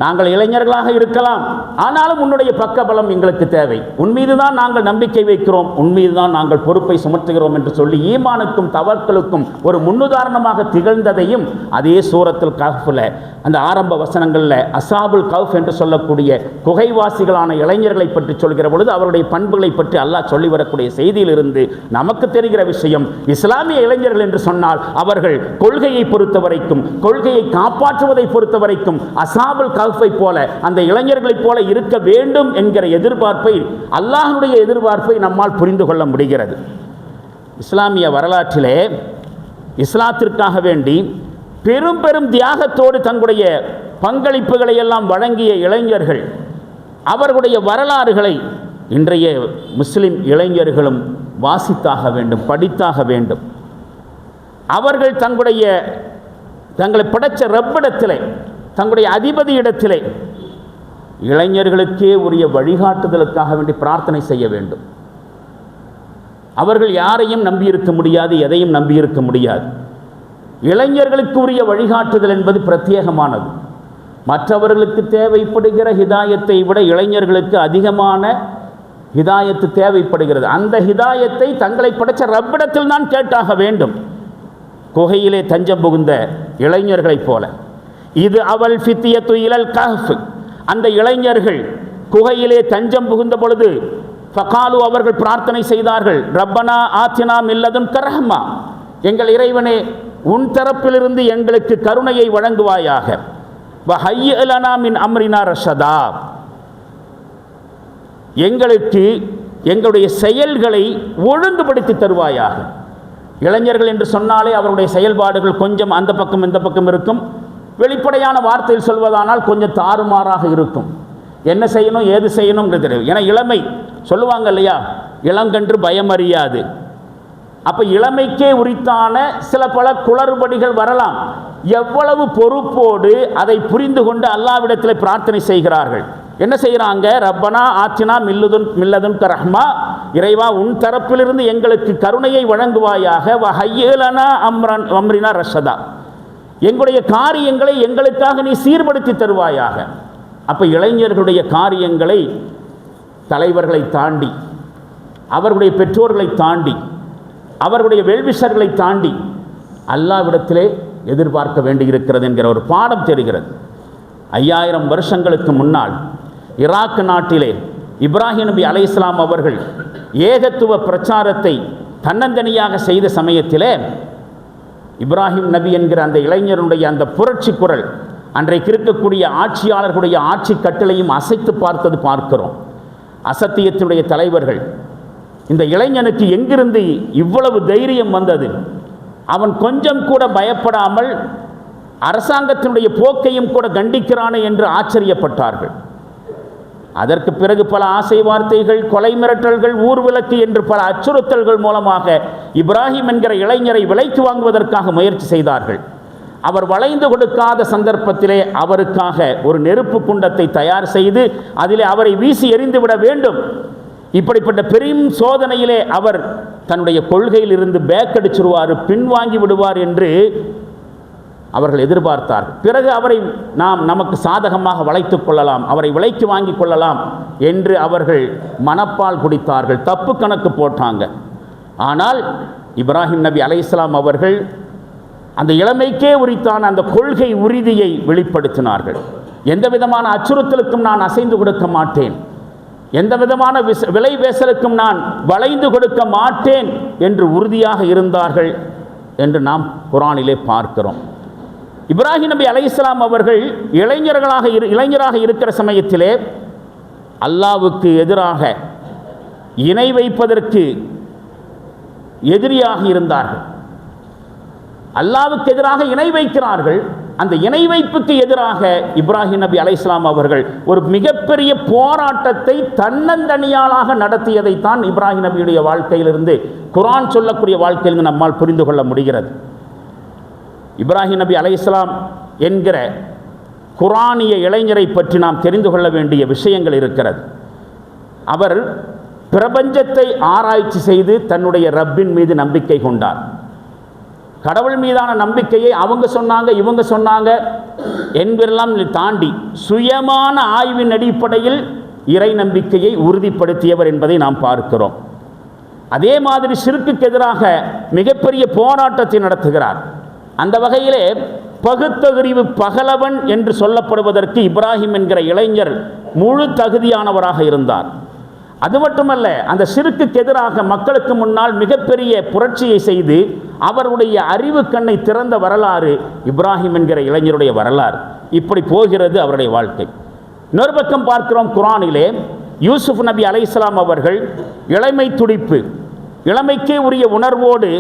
Speaker 1: நாங்கள் இளைஞர்களாக இருக்கலாம், ஆனாலும் உன்னுடைய பக்கபலம் எங்களுக்கு தேவை, உன் மீது தான் நாங்கள் நம்பிக்கை வைக்கிறோம், உன் மீது தான் நாங்கள் பொறுப்பை சுமத்துகிறோம் என்று சொல்லி ஈமானுக்கும் தவக்கலுக்கும் ஒரு முன்னுதாரணமாக திகழ்ந்ததையும் அதே சூரத்துல் கஹ்ஃபில் அந்த ஆரம்ப வசனங்களில் அஸ்ஹாபுல் கஹ்ஃப் என்று சொல்லக்கூடிய குகைவாசிகளான இளைஞர்களை பற்றி சொல்கிற பொழுது அவருடைய பண்புகளை பற்றி அல்லாஹ் சொல்லி வரக்கூடிய செய்தியிலிருந்து நமக்கு தெரிகிற விஷயம், இஸ்லாமிய இளைஞர்கள் என்று சொன்னால் அவர்கள் கொள்கையை பொறுத்த வரைக்கும், கொள்கையை காப்பாற்றுவதை பொறுத்த வரைக்கும் அஸ்ஹாபுல் கஹ்ஃபை போல, அந்த இளைஞர்களைப் போல இருக்க வேண்டும் என்கிற எதிர்பார்ப்பை, அல்லாஹ்வுடைய எதிர்பார்ப்பை நம்மால் புரிந்து கொள்ள முடிகிறது. இஸ்லாமிய வரலாற்றிலே இஸ்லாத்திற்காக வேண்டி பெரும் பெரும் தியாகத்தோடு தங்களுடைய பங்களிப்புகளை எல்லாம் வழங்கிய இளைஞர்கள், அவர்களுடைய வரலாறுகளை இன்றைய முஸ்லிம் இளைஞர்களும் வாசித்தாக வேண்டும், படித்தாக வேண்டும். அவர்கள் தங்களை படைச்ச ரப்பிடத்திலே, தங்களுடைய அதிபதி இடத்திலே இளைஞர்களுக்கே உரிய வழிகாட்டுதலுக்காக வேண்டி பிரார்த்தனை செய்ய வேண்டும். அவர்கள் யாரையும் நம்பியிருக்க முடியாது, எதையும் நம்பியிருக்க முடியாது. இளைஞர்களுக்கு உரிய வழிகாட்டுதல் என்பது பிரத்யேகமானது. மற்றவர்களுக்கு தேவைப்படுகிற ஹிதாயத்தை விட இளைஞர்களுக்கு அதிகமான ஹிதாயத்து தேவைப்படுகிறது. அந்த ஹிதாயத்தை தங்களை படைச்ச ரப்பிடத்தில் தான் கேட்டாக வேண்டும். குகையிலே தஞ்சம் புகுந்த இளைஞர்களைப் போல, இது அவல் ஃபித்தியத்து இலல் கஹ்ஃப், அந்த இளைஞர்கள் குகையிலே தஞ்சம் புகுந்த பொழுது ஃபகாலு, அவர்கள் பிரார்த்தனை செய்தார்கள், ரப்பனா ஆத்தினா மில்லதுன் கரஹ்மா, எங்கள் இறைவனே உன் தரப்பிலிருந்து எங்களுக்கு கருணையை வழங்குவாயாக, வஹய்யி லனா மின் அம்ரினா ரஷதா, எங்களுக்கு எங்களுடைய செயல்களை ஒழுங்குபடுத்தி தருவாயாக. இளைஞர்கள் என்று சொன்னாலே அவருடைய செயல்பாடுகள் கொஞ்சம் அந்த பக்கம் இந்த பக்கம் இருக்கும். வெளிப்படையான வார்த்தையில் சொல்வதானால் கொஞ்சம் தாறுமாறாக இருக்கும். என்ன செய்யணும் ஏது செய்யணும்ன்றது தெரியும். ஏன்னா இளமை சொல்லுவாங்க இல்லையா, இளங்கன்று பயம் அறியாது. அப்போ இளமைக்கே உரித்தான சில பல குளறுபடிகள் வரலாம். எவ்வளவு பொறுப்போடு அதை புரிந்து கொண்டு அல்லாஹ்விடத்தில் பிரார்த்தனை செய்கிறார்கள். என்ன செய்கிறாங்க, ரப்பனா ஆத்தினா மில்லதுன் ரஹ்மா, இறைவா உன் தரப்பிலிருந்து எங்களுக்கு கருணையை வழங்குவாயாக, வஹய்யி லனா அம்ரினா ரஷதா, எங்களுடைய காரியங்களை எங்களுக்காக நீ சீர்படுத்தி தருவாயாக. அப்போ இளைஞர்களுடைய காரியங்களை தலைவர்களை தாண்டி, அவர்களுடைய பெற்றோர்களை தாண்டி, அவர்களுடைய வெல்விஷர்களை தாண்டி அல்லாஹ்விடத்திலே எதிர்பார்க்க வேண்டியிருக்கிறது என்கிற ஒரு பாடம் தெரிகிறது. 5000 வருஷங்களுக்கு முன்னால் ஈராக் நாட்டிலே இப்ராஹிம் நபி அலைஹிஸ்ஸலாம் அவர்கள் ஏகத்துவ பிரச்சாரத்தை தன்னந்தனியாக செய்த சமயத்திலே இப்ராஹிம் நபி என்கிற அந்த இளைஞருடைய அந்த புரட்சி குரல் அன்றைக்கு இருக்கக்கூடிய ஆட்சியாளர்களுடைய ஆட்சி கட்டளையும் அசைத்து பார்த்தது பார்க்கிறோம். அசத்தியத்தினுடைய தலைவர்கள், இந்த இளைஞனுக்கு எங்கிருந்து இவ்வளவு தைரியம் வந்தது, அவன் கொஞ்சம் கூட பயப்படாமல் அரசாங்கத்தினுடைய போக்கையும் கூட கண்டிக்கிறானே என்று ஆச்சரியப்பட்டார்கள். அதற்கு பிறகு பல ஆசை வார்த்தைகள், கொலை மிரட்டல்கள், ஊர்விளக்கு என்று பல அச்சுறுத்தல்கள் மூலமாக இப்ராஹிம் என்கிற இளைஞரை விலைக்கு வாங்குவதற்காக முயற்சி செய்தார்கள். அவர் வளைந்து கொடுக்காத சந்தர்ப்பத்திலே அவருக்காக ஒரு நெருப்பு குண்டத்தை தயார் செய்து அதிலே அவரை வீசி எறிந்துவிட வேண்டும். இப்படிப்பட்ட பெரும் சோதனையிலே அவர் தன்னுடைய கொள்கையில் இருந்து பேக் அடிச்சிருவார், பின்வாங்கி விடுவார் என்று அவர்கள் எதிர்பார்த்தார்கள். பிறகு அவரை நமக்கு சாதகமாக வளைத்துக் கொள்ளலாம், அவரை விலைக்கு வாங்கி கொள்ளலாம் என்று அவர்கள் மனப்பால் குடித்தார்கள், தப்பு கணக்கு போட்டாங்க. ஆனால் இப்ராஹிம் நபி அலைஹிஸ்ஸலாம் அவர்கள் அந்த இளமைக்கே உரித்தான அந்த கொள்கை உறுதியை வெளிப்படுத்தினார்கள். எந்த விதமான அச்சுறுத்தலுக்கும் நான் அசைந்து கொடுக்க மாட்டேன், எந்த விதமான விலை பேசலுக்கும் நான் வளைந்து கொடுக்க மாட்டேன் என்று உறுதியாக இருந்தார்கள் என்று நாம் குர்ஆனிலே பார்க்கிறோம். இப்ராஹிம் நபி அலைஹிஸ்ஸலாம் அவர்கள் இளைஞராக இருக்கிற சமயத்திலே அல்லாஹ்வுக்கு எதிராக இணை வைப்பதற்கு எதிரியாக இருந்தார்கள். அல்லாஹ்வுக்கு எதிராக இணை வைக்கிறார்கள். அந்த இணை வைப்புக்கு எதிராக இப்ராஹிம் நபி அலைஹிஸ்ஸலாம் அவர்கள் ஒரு மிகப்பெரிய போராட்டத்தை தன்னந்தனியாளாக நடத்தியதைத்தான் இப்ராஹிம் நபியுடைய வாழ்க்கையிலிருந்து, குர்ஆன் சொல்லக்கூடிய வாழ்க்கையிலிருந்து நம்மால் புரிந்து கொள்ள முடிகிறது. இப்ராஹிம் நபி அலைஹிஸ்ஸலாம் என்கிற குர்ஆனிய இளைஞரை பற்றி நாம் தெரிந்து கொள்ள வேண்டிய விஷயங்கள் இருக்கிறது. அவர் பிரபஞ்சத்தை ஆராய்ச்சி செய்து தன்னுடைய ரப்பின் மீது நம்பிக்கை கொண்டார். கடவுள் மீதான நம்பிக்கையை அவங்க சொன்னாங்க, இவங்க சொன்னாங்க என்பதெல்லாம் தாண்டி சுயமான ஆய்வின் அடிப்படையில் இறை நம்பிக்கையை உறுதிப்படுத்தியவர் என்பதை நாம் பார்க்கிறோம். அதே மாதிரி ஷிர்க்குக்கு எதிராக மிகப்பெரிய போராட்டத்தை நடத்துகிறார். அந்த வகையிலே பகுத்தறிவு பகலவன் என்று சொல்லப்படுவதற்கு இப்ராஹிம் என்கிற இளைஞர் முழு தகுதியானவராக இருந்தார். அது மட்டுமல்ல, அந்த ஷிர்க்குக்கு எதிராக மக்களுக்கு முன்னால் மிகப்பெரிய புரட்சியை செய்து அவருடைய அறிவு கண்ணை திறந்த வரலாறு இப்ராஹிம் என்கிற இளைஞருடைய வரலாறு. இப்படி போகிறது அவருடைய வாழ்க்கை. இன்னொரு பக்கம் பார்க்கிறோம், குர்ஆனிலே யூசுப் நபி அலைஹிஸ்ஸலாம் அவர்கள் இளமை துடிப்பு, இளமைக்கே உரிய உணர்வோடு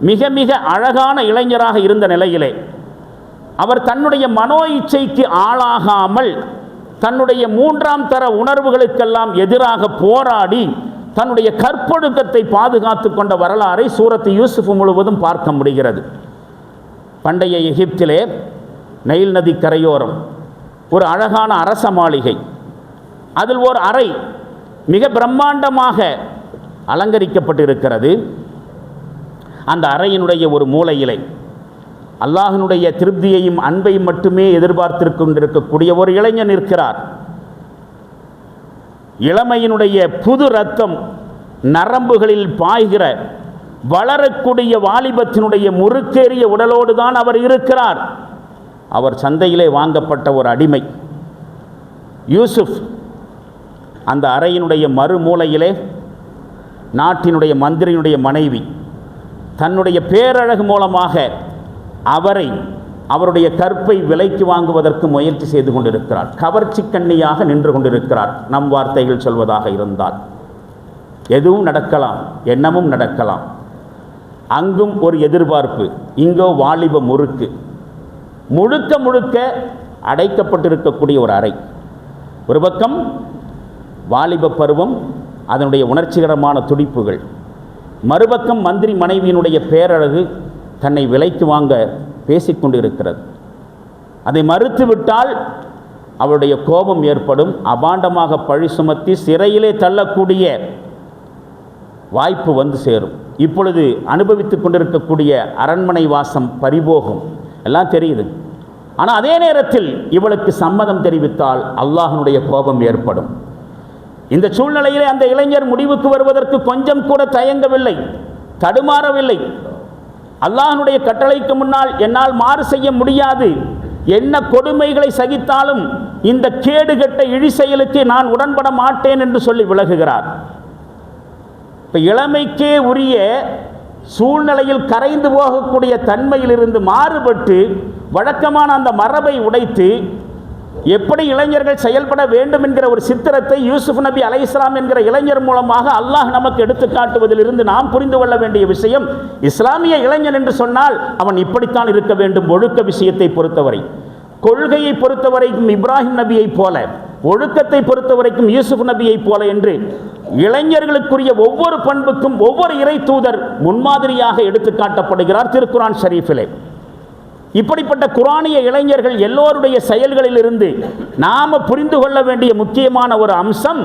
Speaker 1: மிக மிக அழகான இளைஞராக இருந்த நிலையிலே அவர் தன்னுடைய மனோ இச்சைக்கு ஆளாகாமல் தன்னுடைய மூன்றாம் தர உணர்வுகளுக்கெல்லாம் எதிராக போராடி தன்னுடைய கற்பொழுக்கத்தை பாதுகாத்து கொண்ட வரலாறை சூரத்து யூசுப் முழுவதும் பார்க்க முடிகிறது. பண்டைய எகிப்திலே நைல் நதி கரையோரம் ஒரு அழகான அரச மாளிகை, அதில் ஒரு அறை மிக பிரம்மாண்டமாக அலங்கரிக்கப்பட்டிருக்கிறது. அந்த அறையினுடைய ஒரு மூலையிலே அல்லாஹ்வினுடைய திருப்தியையும் அன்பையும் மட்டுமே எதிர்பார்த்து கொண்டிருக்கக்கூடிய ஒரு இளைஞன் இருக்கிறார். இளமையினுடைய புது ரத்தம் நரம்புகளில் பாய்கிற வளரக்கூடிய வாலிபத்தினுடைய முறுக்கேறிய உடலோடு தான் அவர் இருக்கிறார். அவர் சந்தையிலே வாங்கப்பட்ட ஒரு அடிமை. யூசுப் அந்த அறையினுடைய மறுமூலையிலே நாட்டினுடைய மந்திரியினுடைய மனைவி தன்னுடைய பேரழகு மூலமாக அவருடைய கற்பை விலைக்கு வாங்குவதற்கு முயற்சி செய்து கொண்டிருக்கிறார். கவர்ச்சி கண்ணியாக நின்று கொண்டிருக்கிறார். நம் வார்த்தைகள் சொல்வதாக இருந்தால் எதுவும் நடக்கலாம், என்னமும் நடக்கலாம். அங்கும் ஒரு எதிர்பார்ப்பு, இங்கோ வாலிப முறுக்கு, முழுக்க முழுக்க அடைக்கப்பட்டிருக்கக்கூடிய ஒரு அறை. ஒரு பக்கம் வாலிப பருவம், அதனுடைய உணர்ச்சிகரமான துடிப்புகள், மறுபக்கம் மந்திரி மனைவியினுடைய பேரழகு தன்னை விலைக்கு வாங்க பேசிக்கொண்டிருக்கிறது. அதை மறுத்துவிட்டால் அவருடைய கோபம் ஏற்படும், அபாண்டமாக பழி சுமத்தி சிறையிலே தள்ளக்கூடிய வாய்ப்பு வந்து சேரும். இப்பொழுது அனுபவித்து கொண்டிருக்கக்கூடிய அரண்மனை வாசம் பறிபோகும், எல்லாம் தெரியுது. ஆனால் அதே நேரத்தில் இவளுக்கு சம்மதம் தெரிவித்தால் அல்லாஹ்வினுடைய கோபம் ஏற்படும். இந்த சூழ்நிலையிலே அந்த இளைஞர் முடிவுக்கு வருவதற்கு கொஞ்சம் கூட தயங்கவில்லை, தடுமாறவில்லை. அல்லாஹ்வினுடைய கட்டளைக்கு முன்னால் என்னால் மாறு செய்ய முடியாது, என்ன கொடுமைகளை சகித்தாலும் இந்த கேடுகெட்ட இழி செயலுக்கு நான் உடன்பட மாட்டேன் என்று சொல்லி விலகுகிறார். இப்போ இளமைக்கே உரிய சூழ்நிலையில் கரைந்து போகக்கூடிய தன்மையிலிருந்து மாறுபட்டு வழக்கமான அந்த மரபை உடைத்து எப்படி இளைஞர்கள் செயல்பட வேண்டும் என்கிற ஒரு சித்திரத்தை யூசுப் நபி அலைஹிஸ்ஸலாம் என்கிற இளைஞர் மூலமாக அல்லாஹ் நமக்கு எடுத்து காட்டுவதிலிருந்து நாம் புரிந்து கொள்ள வேண்டிய விஷயம், இஸ்லாமிய இளைஞன் என்று சொன்னால் அவன் இப்படித்தான் இருக்க வேண்டும். ஒழுக்க விஷயத்தை பொறுத்தவரை, கொள்கையை பொறுத்தவரைக்கும் இப்ராஹிம் நபியை போல, ஒழுக்கத்தை பொறுத்தவரைக்கும் யூசுப் நபியை போல என்று இளைஞர்களுக்குரிய ஒவ்வொரு பண்புக்கும் ஒவ்வொரு இறை தூதர் முன்மாதிரியாக எடுத்து காட்டப்படுகிறார் திருக்குர்ஆன் ஷரீஃபிலே. இப்படிப்பட்ட குர்ஆனிய இளைஞர்கள் எல்லோருடைய செயல்களிலிருந்து நாம் புரிந்து கொள்ள வேண்டிய முக்கியமான ஒரு அம்சம்,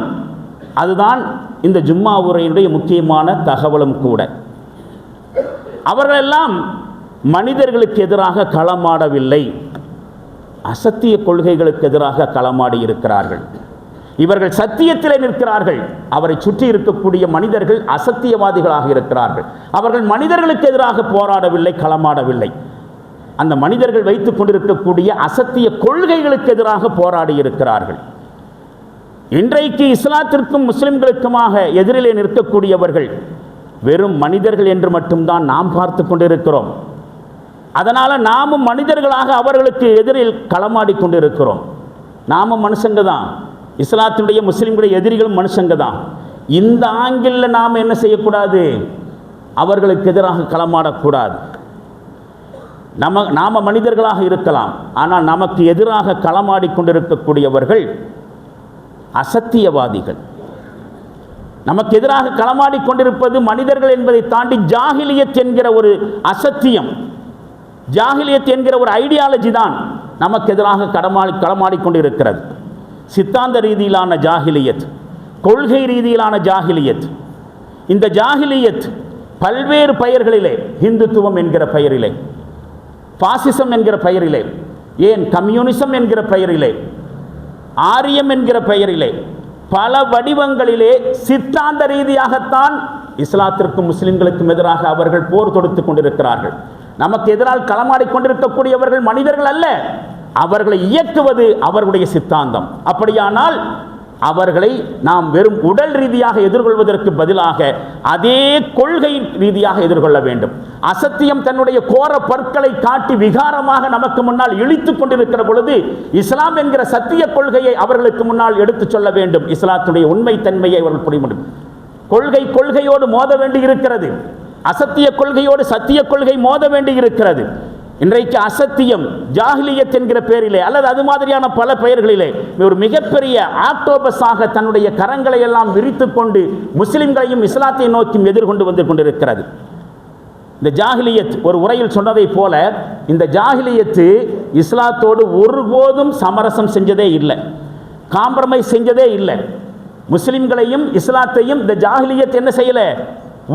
Speaker 1: அதுதான் இந்த ஜும்மா உரையினுடைய முக்கியமான தகவலும் கூட. அவர்களெல்லாம் மனிதர்களுக்கு எதிராக களமாடவில்லை, அசத்திய கொள்கைகளுக்கு எதிராக களமாடி இருக்கிறார்கள். இவர்கள் சத்தியத்திலே நிற்கிறார்கள், அவரை சுற்றி இருக்கக்கூடிய மனிதர்கள் அசத்தியவாதிகளாக இருக்கிறார்கள். அவர்கள் மனிதர்களுக்கு எதிராக போராடவில்லை, களமாடவில்லை. அந்த மனிதர்கள் வைத்துக் கொண்டிருக்கக்கூடிய அசத்திய கொள்கைகளுக்கு எதிராக போராடி இருக்கிறார்கள். இன்றைக்கு இஸ்லாத்திற்கும் முஸ்லிம்களுக்குமாக எதிரிலே நிற்கக்கூடியவர்கள் வெறும் மனிதர்கள் என்று மட்டும்தான் நாம் பார்த்து கொண்டிருக்கிறோம். அதனால் நாமும் மனிதர்களாக அவர்களுக்கு எதிரில் களமாடி கொண்டிருக்கிறோம். நாமும் மனுஷங்க தான், இஸ்லாத்தினுடைய முஸ்லிம்களுடைய எதிரிகளும் மனுஷங்க தான். இந்த ஆங்கிளில் நாம் என்ன செய்யக்கூடாது? அவர்களுக்கு எதிராக களமாடக்கூடாது. நாம மனிதர்களாக இருக்கலாம், ஆனால் நமக்கு எதிராக களமாடி கொண்டிருக்கக்கூடியவர்கள் அசத்தியவாதிகள். நமக்கு எதிராக களமாடி கொண்டிருப்பது மனிதர்கள் என்பதை தாண்டி ஜாஹிலியத் என்கிற ஒரு அசத்தியம், ஜாஹிலியத் என்கிற ஒரு ஐடியாலஜி தான் நமக்கு எதிராக களமாடி கொண்டிருக்கிறது. சித்தாந்த ரீதியிலான ஜாஹிலியத், கொள்கை ரீதியிலான ஜாஹிலியத். இந்த ஜாஹிலியத் பல்வேறு பெயர்களிலே, இந்துத்துவம் என்கிற பெயரிலே, பாசிசம் என்கிற பெயரிலே, ஏன் கம்யூனிசம் என்கிற பெயரிலே, ஆரியம் என்கிற பெயரிலே, பல வடிவங்களிலே சித்தாந்த ரீதியாகத்தான் இஸ்லாத்திற்கும் முஸ்லிம்களுக்கும் எதிராக அவர்கள் போர் தொடுத்துக் கொண்டிருக்கிறார்கள். நமக்கு எதிரால் களமாடி கொண்டிருக்கக்கூடியவர்கள் மனிதர்கள் அல்ல, அவர்களை இயக்குவது அவர்களுடைய சித்தாந்தம். அப்படியானால் அவர்களை நாம் வெறும் உடல் ரீதியாக எதிர்கொள்வதற்கு பதிலாக அதே கொள்கை ரீதியாக எதிர்கொள்ள வேண்டும். அசத்தியம் தன்னுடைய கோர பற்களை காட்டி விகாரமாக நமக்கு முன்னால் இழித்துக் கொண்டிருக்கிற பொழுது இஸ்லாம் என்கிற சத்திய கொள்கையை அவர்களுக்கு முன்னால் எடுத்துச் சொல்ல வேண்டும். இஸ்லாத்துடைய உண்மை தன்மையை அவர்கள் புரிய முடியும். கொள்கையோடு மோத வேண்டி இருக்கிறது, அசத்திய கொள்கையோடு சத்திய கொள்கை மோத வேண்டி இருக்கிறது. இன்றைக்கு அசத்தியம் ஜாஹிலியத் என்கிற பெயரிலே அல்லது அது மாதிரியான பல பெயர்களிலே ஒரு மிகப்பெரிய ஆக்டோபஸாக தன்னுடைய கரங்களை எல்லாம் விரித்து கொண்டு முஸ்லிம்களையும் இஸ்லாத்தை நோக்கி எதிர்கொண்டு வந்து கொண்டிருக்கிறது. இந்த ஜாஹிலியத் ஒரு உரையில் சொன்னதை போல இந்த ஜாஹிலியத்து இஸ்லாத்தோடு ஒருபோதும் சமரசம் செஞ்சதே இல்லை, காம்ப்ரமைஸ் செஞ்சதே இல்லை. முஸ்லிம்களையும் இஸ்லாத்தையும் இந்த ஜாஹிலியத் என்ன செய்யலை?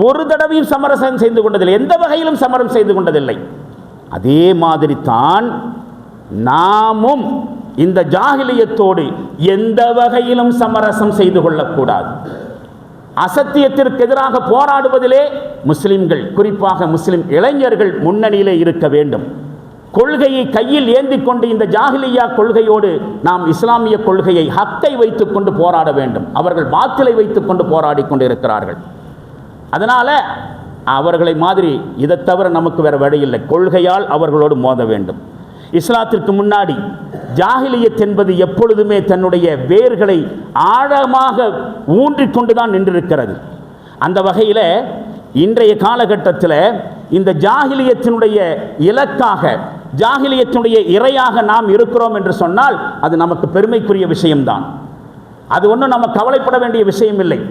Speaker 1: ஒரு தடவையும் சமரசம் செய்து கொண்டதில்லை, எந்த வகையிலும் சமரம் செய்து கொண்டதில்லை. அதே மாதிரி தான் நாமும் இந்த ஜாஹிலியத்தோடு எந்த வகையிலும் சமரசம் செய்து கொள்ளக்கூடாது. அசத்தியத்திற்கு எதிராக போராடுவதிலே முஸ்லிம்கள், குறிப்பாக முஸ்லிம் இளைஞர்கள் முன்னணியிலே இருக்க வேண்டும். கொள்கையை கையில் ஏந்தி கொண்டு இந்த ஜாஹிலியா கொள்கையோடு நாம் இஸ்லாமிய கொள்கையை, ஹக்கை வைத்துக் கொண்டு போராட வேண்டும். அவர்கள் பாத்திலை வைத்துக் கொண்டு போராடி கொண்டிருக்கிறார்கள். அதனால் அவர்களை மாதிரி இதை தவிர நமக்கு வேறு வழி இல்லை. கொள்கையால் அவர்களோடு மோத வேண்டும். இஸ்லாத்திற்கு முன்னாடி ஜாஹிலியத் என்பது எப்பொழுதுமே தன்னுடைய வேர்களை ஆழமாக ஊன்றிக்கொண்டு தான் நின்றிருக்கிறது. அந்த வகையில் இன்றைய காலகட்டத்தில் இந்த ஜாஹிலியத்தினுடைய இலக்காக, ஜாஹிலியத்தினுடைய இரையாக நாம் இருக்கிறோம் என்று சொன்னால் அது நமக்கு பெருமைக்குரிய விஷயம்தான். அது ஒன்றும் நம்ம கவலைப்பட வேண்டிய விஷயம் இல்லை.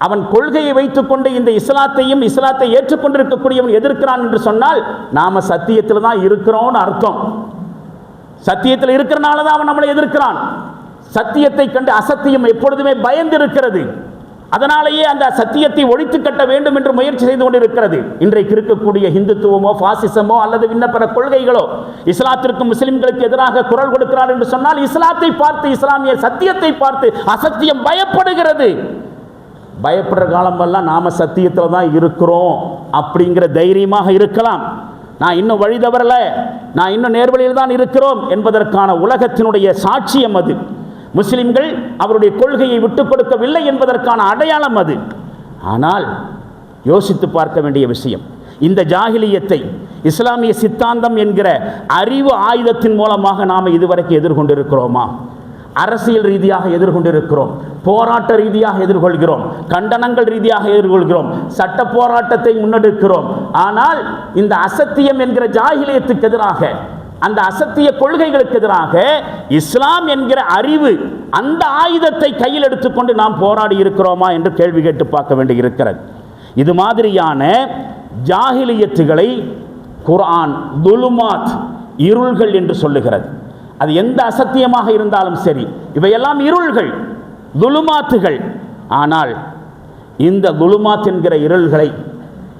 Speaker 1: அவன் கொள்கையை வைத்துக்கொண்டு இந்த இஸ்லாத்தையும் இஸ்லாத்தை ஏற்றுக்கொண்டிருக்கக்கூடியவன் எதிர்க்கிறான் என்று சொன்னால் நாம சத்தியத்தில் தான் இருக்கிறோம்னு அர்த்தம். சத்தியத்தில் இருக்கிறனால தான் அவன் நம்மளை எதிர்க்கிறான். சத்தியத்தை கண்டு அசத்தியம் எப்பொழுதுமே பயந்து இருக்கிறது. அதனாலேயே அந்த சத்தியத்தை ஒழித்து கட்ட வேண்டும் என்று முயற்சி செய்து கொண்டிருக்கிறது. இன்றைக்கு இருக்கக்கூடிய இந்துத்துவமோ பாசிசமோ அல்லது விண்ணப்பற கொள்கைகளோ இஸ்லாத்திற்கும் முஸ்லிம்களுக்கு எதிராக குரல் கொடுக்கிறார் என்று சொன்னால் இஸ்லாத்தை பார்த்து, இஸ்லாமிய சத்தியத்தை பார்த்து அசத்தியம் பயப்படுகிறது. பயப்படுற காலமெல்லாம் நாம் சத்தியத்தில் தான் இருக்கிறோம் அப்படிங்கிற தைரியமாக இருக்கலாம். நான் இன்னும் வழி தவறல, நான் இன்னும் நேர்வழியில் தான் இருக்கிறோம் என்பதற்கான உலகத்தினுடைய சாட்சியம் அது. முஸ்லிம்கள் அவருடைய கொள்கையை விட்டுக் கொடுக்கவில்லை என்பதற்கான அடையாளம் அது. ஆனால் யோசித்து பார்க்க வேண்டிய விஷயம், இந்த ஜாஹிலியத்தை இஸ்லாமிய சித்தாந்தம் என்கிற அறிவு ஆயுதத்தின் மூலமாக நாம் இதுவரைக்கும் எதிர்கொண்டிருக்கிறோமா? அரசியல் ரீதியாக எதிர்கொண்டிருக்கிறோம், போராட்ட ரீதியாக எதிர்கொள்கிறோம், கண்டனங்கள் ரீதியாக எதிர்கொள்கிறோம், சட்ட போராட்டத்தை முன்னெடுக்கிறோம். ஆனால் இந்த அசத்தியம் என்கிற ஜாஹிலியத்துக்கு எதிராக, அந்த அசத்திய கொள்கைகளுக்கு எதிராக இஸ்லாம் என்கிற அறிவு, அந்த ஆயுதத்தை கையில் எடுத்துக்கொண்டு நாம் போராடி இருக்கிறோமா என்று கேள்வி கேட்டு பார்க்க வேண்டி இருக்கிறது. இது மாதிரியான ஜாஹிலியத்துகளை குர்ஆன் துலுமாத், இருள்கள் என்று சொல்லுகிறது. அது எந்த அசத்தியமாக இருந்தாலும் சரி, இவையெல்லாம் இருள்கள், துலுமாத்துகள். ஆனால் இந்த துலுமாத் என்கிற இருள்களை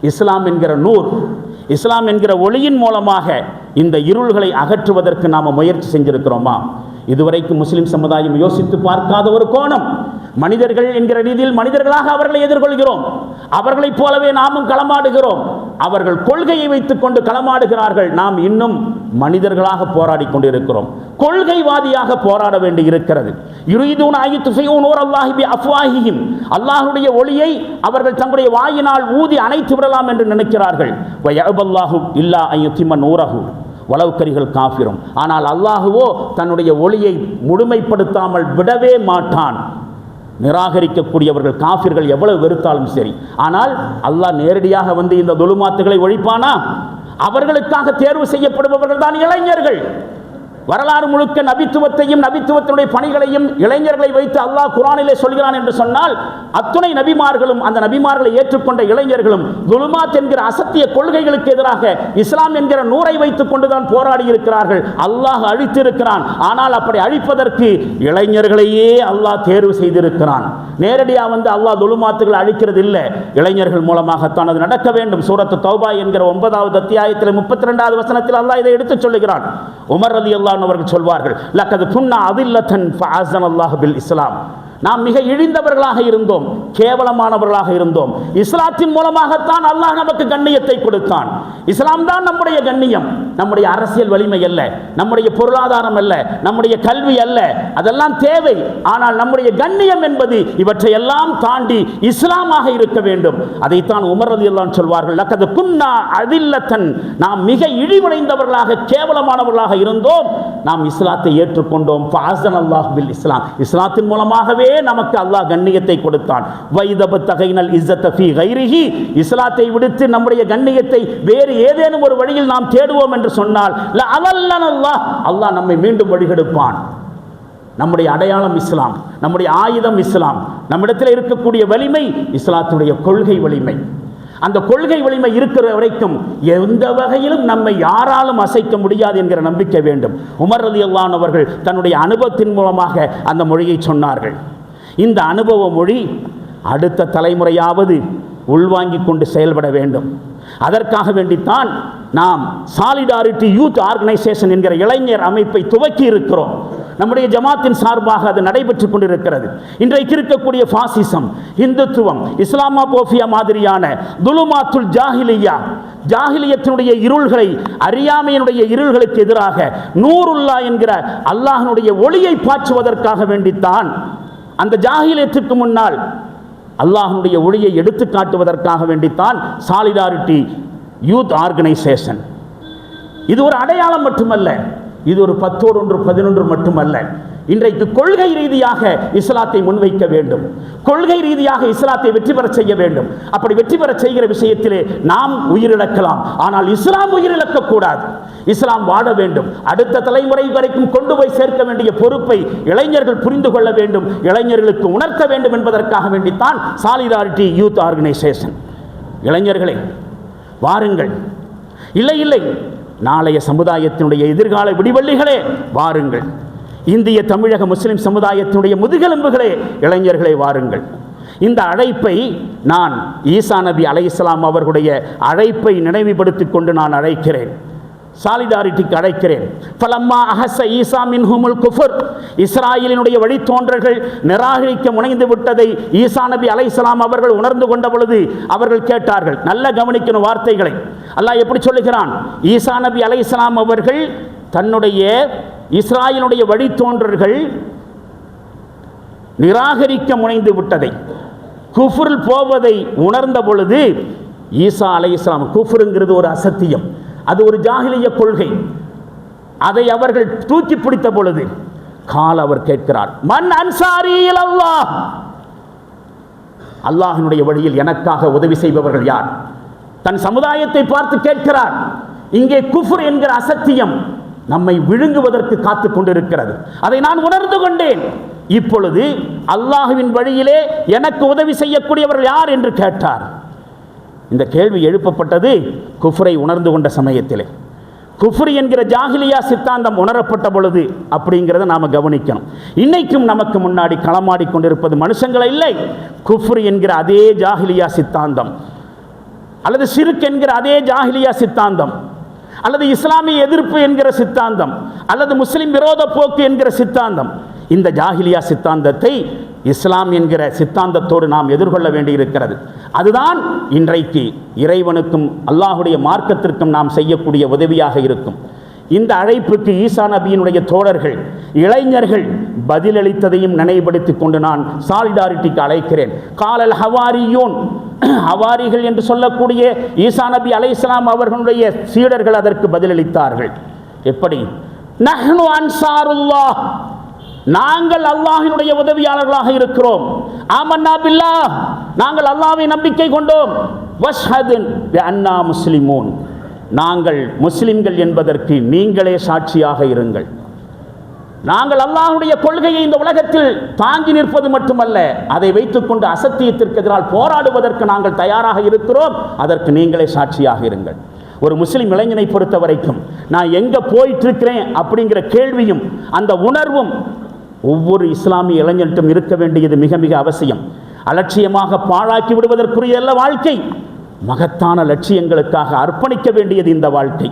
Speaker 1: இஸ்லாம் என்கிற நூர், இஸ்லாம் என்கிற ஒளியின் மூலமாக இந்த இருள்களை அகற்றுவதற்கு நாம் முயற்சி செஞ்சிருக்கிறோமா? இதுவரைக்கும் முஸ்லிம் சமுதாயம் யோசித்து பார்க்காத ஒரு கோணம். மனிதர்கள் என்கிற ரீதியில் மனிதர்களாக அவர்களை எதிர்கொள்கிறோம், அவர்களைப் போலவே நாமும் களமாடுகிறோம். அவர்கள் கொள்கையை வைத்துக் கொண்டு களமாடுகிறார்கள். நாம் இன்னும் மனிதர்களாக போராடி கொண்டிருக்கிறோம். கொள்கைவாதியாக போராட வேண்டி இருக்கிறது. அல்லாஹ்வுடைய ஒளியை அவர்கள் தங்களுடைய வாயினால் ஊதி அணைத்து விடலாம் என்று நினைக்கிறார்கள். ஆனால் அல்லாஹுவோ தன்னுடைய ஒளியை முழுமைப்படுத்தாமல் விடவே மாட்டான். நிராகரிக்கக்கூடியவர்கள் காஃபிர்கள் எவ்வளவு வெறுத்தாலும் சரி. ஆனால் அல்லாஹ் நேரடியாக வந்து இந்த துலுமாத்துகளை ஒழிப்பானா? அவர்களுக்காக தேர்வு செய்யப்படுபவர்கள் தான் இளைஞர்கள். வரலாறு முழுக்க நபித்துவத்தையும் நபித்துவத்தினுடைய பணிகளையும் இளைஞர்களை வைத்து அல்லாஹ் குர்ஆனிலே சொல்கிறான் என்று சொன்னால், அத்துணை நபிமார்களும் அந்த நபிமார்களை ஏற்றுக்கொண்ட இளைஞர்களும் துலுமாத் என்கிற அசத்திய கொள்கைகளுக்கு எதிராக இஸ்லாம் என்கிற நூரை வைத்துக் கொண்டுதான் போராடி இருக்கிறார்கள். அல்லாஹ் அழித்திருக்கிறான். ஆனால் அப்படி அழிப்பதற்கு இளைஞர்களையே அல்லாஹ் தேர்வு செய்திருக்கிறான். நேரடியாக வந்து அல்லாஹ் துலுமாத்துகளை அழிக்கிறது இல்லை, இளைஞர்கள் மூலமாகத்தான் அது நடக்க வேண்டும். சூரத்து தௌபா என்கிற 9வது அத்தியாயத்தில் 32வது வசனத்தில் அல்லாஹ் இதை எடுத்து சொல்லுகிறான். உமர் ரலியல்லாஹு அவர்கள் சொல்வார்கள், லக்கத் குன்னா அதில்லத்தன் ஃபஅஸனல்லாஹு பில் இஸ்லாம். நாம் மிக இழிந்தவர்களாக இருந்தோம், கேவலமானவர்களாக இருந்தோம். இஸ்லாத்தின் மூலமாகத்தான் அல்லாஹ் நமக்கு கண்ணியத்தை கொடுத்தான். இஸ்லாம் தான் நம்முடைய கண்ணியம். நம்முடைய அரசியல் வலிமை அல்ல, நம்முடைய பொருளாதாரம் அல்ல, நம்முடைய கல்வி அல்ல, அதெல்லாம் தேவை. ஆனால் நம்முடைய கண்ணியம் என்பது இவற்றையெல்லாம் தாண்டி இஸ்லாமாக இருக்க வேண்டும். அதைத்தான் உமர் ரலியல்லாஹு சொல்வார்கள், லக்கத் குன்னா அதில்லத்தன். நாம் மிக இழிவடைந்தவர்களாக கேவலமானவர்களாக இருந்தோம், நாம் இஸ்லாத்தை ஏற்றுக்கொண்டோம். ஃபஅஸனல்லாஹு பில் இஸ்லாம். இஸ்லாத்தின் மூலமாகவே நமக்கு அல்லாஹ் கண்ணியத்தை கொடுத்தான். வைதபத்தகைனல் இஸ்ஸத ஃபீ கைரிஹி. இஸ்லாத்தை விடுத்து நம்முடைய கண்ணியத்தை வேறு ஏதேனும் ஒரு வழியில் நாம் தேடுவோம் என்று சொன்னால் லஅல்லனல்லாஹ், அல்லாஹ் நம்மை மீண்டும் வழிகெடுப்பான். நம்முடைய அடையாளம் இஸ்லாம், நம்முடைய ஆயுதம் இஸ்லாம். நம்மிடத்தில் இருக்கக்கூடிய வலிமை இஸ்லாத்துடைய கொள்கை வலிமை. அந்த கொள்கை வலிமை இருக்கிற வரைக்கும் எந்த வகையிலும் நம்மை யாராலும் அசைக்க முடியாது என்கிற நம்பிக்கை வேண்டும். உமர் ரலியல்லாஹு அவர்கள் தன்னுடைய அனுபவத்தின் மூலமாக அந்த மொழியை சொன்னார்கள். இந்த அனுபவ மொழி அடுத்த தலைமுறையாவது உள்வாங்கிக் கொண்டு செயல்பட வேண்டும். அதற்காக வேண்டித்தான் நாம் சாலிடாரிட்டி யூத் ஆர்கனைசேஷன் என்கிற இளைஞர் அமைப்பை துவக்கி இருக்கிறோம். நம்முடைய ஜமாத்தின் சார்பாக அது நடைபெற்றுக் கொண்டிருக்கிறது. இன்றைக்கு இருக்கக்கூடிய பாசிசம், இந்துத்துவம், இஸ்லாமோபியா மாதிரியான துலுமாத்துல் ஜாஹிலியா, ஜாஹிலியத்தினுடைய இருள்களை, அறியாமையினுடைய இருள்களுக்கு எதிராக நூருல்லா என்கிற அல்லாஹ்வுடைய ஒளியை பாய்ச்சுவதற்காக வேண்டித்தான், அந்த ஜாஹிலியத்துக்கு முன்னால் அல்லாஹ்வுடைய ஒளியை எடுத்து காட்டுவதற்காக வேண்டித்தான் சாலிடாரிட்டி யூத் ஆர்கனைசேஷன். இது ஒரு அடையாளம் மட்டுமல்ல, இது ஒரு 10 1 11 மட்டுமல்ல. இன்றைக்கு கொள்கை ரீதியாக இஸ்லாத்தை முன்வைக்க வேண்டும், கொள்கை ரீதியாக இஸ்லாத்தை வெற்றி பெற செய்ய வேண்டும். அப்படி வெற்றி பெற செய்கிற விஷயத்திலே நாம் உயிரிழக்கலாம், ஆனால் இஸ்லாம் உயிரிழக்கக்கூடாது. இஸ்லாம் வாழ வேண்டும். அடுத்த தலைமுறை வரைக்கும் கொண்டு போய் சேர்க்க வேண்டிய பொறுப்பை இளைஞர்கள் புரிந்து கொள்ள வேண்டும், இளைஞர்களுக்கு உணர்த்த வேண்டும் என்பதற்காக வேண்டித்தான் சாலிடாரிட்டி யூத் ஆர்கனைசேஷன். இளைஞர்களே வாருங்கள், இல்லை இல்லை நாளைய சமுதாயத்தினுடைய எதிர்கால விடிவெள்ளிகளே வாருங்கள், இந்திய தமிழக முஸ்லிம் சமுதாயத்தினுடைய முதுகெலும்புகளே இளைஞர்களே வாருங்கள். இந்த அழைப்பை நான் ஈசா நபி அலைஹிஸ்ஸலாம் அவர்களுடைய அழைப்பை நினைவுபடுத்திக் கொண்டு நான் அழைக்கிறேன், சாலிடாரிட்டிக்கு அழைக்கிறேன். ஃபலம்மா அஹஸ ஈசா மின்ஹுமுல் குஃபர், இஸ்ராயலினுடைய வழித்தோன்றல்கள் நிராகரிக்க முனைந்து விட்டதை ஈசா நபி அலைஹிஸ்ஸலாம் அவர்கள் உணர்ந்து கொண்ட பொழுது அவர்கள் கேட்டார்கள். நல்ல கவனிக்கணும் வார்த்தைகளை. அல்லாஹ் எப்படி சொல்லுகிறான்? ஈசா நபி அலைஹிஸ்ஸலாம் அவர்கள் தன்னுடைய இஸ்ராயலுடைய வழித்தோன்றல்கள் நிராகரிக்க முனைந்து விட்டதை, குஃப்ரில் போவதை உணர்ந்த பொழுது ஈசா அலைஹிஸ்ஸலாம், குஃப்ருங்கிறது ஒரு அசத்தியம், அது ஒரு ஜாஹிலிய கொள்கை, அதை அவர்கள் தூக்கி பிடித்த பொழுது அவர் கேட்கிறார், மன் அன்சாரி இலல்லாஹ், அல்லாஹ்வினுடைய வழியில் எனக்காக உதவி செய்பவர்கள் யார்? தன் சமுதாயத்தை பார்த்து கேட்கிறார். இங்கே குஃப்ர் என்கிற அசத்தியம் நம்மை விழுங்குவதற்கு காத்து கொண்டிருக்கிறது, அதை நான் உணர்ந்து கொண்டேன். இப்பொழுது அல்லாஹ்வின் வழியிலே எனக்கு உதவி செய்யக்கூடியவர்கள் யார் என்று கேட்டார். இந்த கேள்வி எழுப்பப்பட்டது குஃப்ரை உணர்ந்து கொண்ட சமயத்திலே. குஃப்ர் என்கிற ஜாஹிலியா சித்தாந்தம் உணரப்பட்ட பொழுது அப்படிங்கிறத நாம் கவனிக்கணும். இன்னைக்கும் நமக்கு முன்னாடி களமாடி கொண்டிருப்பது மனுஷங்கள் இல்லை, குஃப்ர் என்கிற அதே ஜாஹிலியா சித்தாந்தம், அல்லது ஷிர்க் என்கிற அதே ஜாஹிலியா சித்தாந்தம், அல்லது இஸ்லாமிய எதிர்ப்பு என்கிற சித்தாந்தம், அல்லது முஸ்லிம் விரோத போக்கு என்கிற சித்தாந்தம். இந்த ஜாஹிலியா சித்தாந்தத்தை இஸ்லாம் என்கிற சித்தாந்தத்தோடு நாம் எதிர்கொள்ள வேண்டியிருக்கிறது. அதுதான் இன்றைக்கு இறைவனுக்கும் அல்லாஹுடைய மார்க்கத்திற்கும் நாம் செய்யக்கூடிய உதவியாக இருக்கும். இந்த அழைப்புக்கு ஈசா நபியினுடைய தோழர்கள் இளைஞர்கள் பதிலளித்ததையும் நினைவுபடுத்திக் கொண்டு நான் சாலிடாரிட்டிக்கு அழைக்கிறேன். காலல் ஹவாரியோன், ஹவாரிகள் என்று சொல்லக்கூடிய ஈசா நபி அலைஹிஸ்ஸலாம் அவர்களுடைய சீடர்கள் அதற்கு பதிலளித்தார்கள். எப்படி? நஹ்னு அன்சாருல்லாஹ், நாங்கள் அல்லாஹ்வினுடைய உதவியாளர்களாக இருக்கிறோம். ஆமன்னா பில்லாஹ், நாங்கள் அல்லாஹ்வை நம்பிக்கை கொண்டோம். வஷ்ஹது பிஅன்னா முஸ்லிமூன், நாங்கள் முஸ்லிம்கள் என்பதற்கு நீங்களே சாட்சியாக இருங்கள். நாங்கள் அல்லாஹ்வுடைய கொள்கையை இந்த உலகத்தில் தாங்கி நிற்பது மட்டுமல்ல, அதை வைத்துக்கொண்டு அசத்தியத்திற்கு எதிராக போராடுவதற்கு நாங்கள் தயாராக இருக்கிறோம். அதற்கு நீங்களே சாட்சியாக இருங்கள். ஒரு முஸ்லிம் இளைஞனை பொறுத்த வரைக்கும் நான் எங்கே போயிட்டு இருக்கிறேன் அப்படிங்கிற கேள்வியும் அந்த உணர்வும் ஒவ்வொரு இஸ்லாமிய இளைஞர்கிட்டும் இருக்க வேண்டியது மிக மிக அவசியம். அலட்சியமாக பாழாக்கி விடுவதற்குரிய அல்ல வாழ்க்கை, மகத்தான லட்சியங்களுக்காக அர்ப்பணிக்க வேண்டியது இந்த வாழ்க்கை.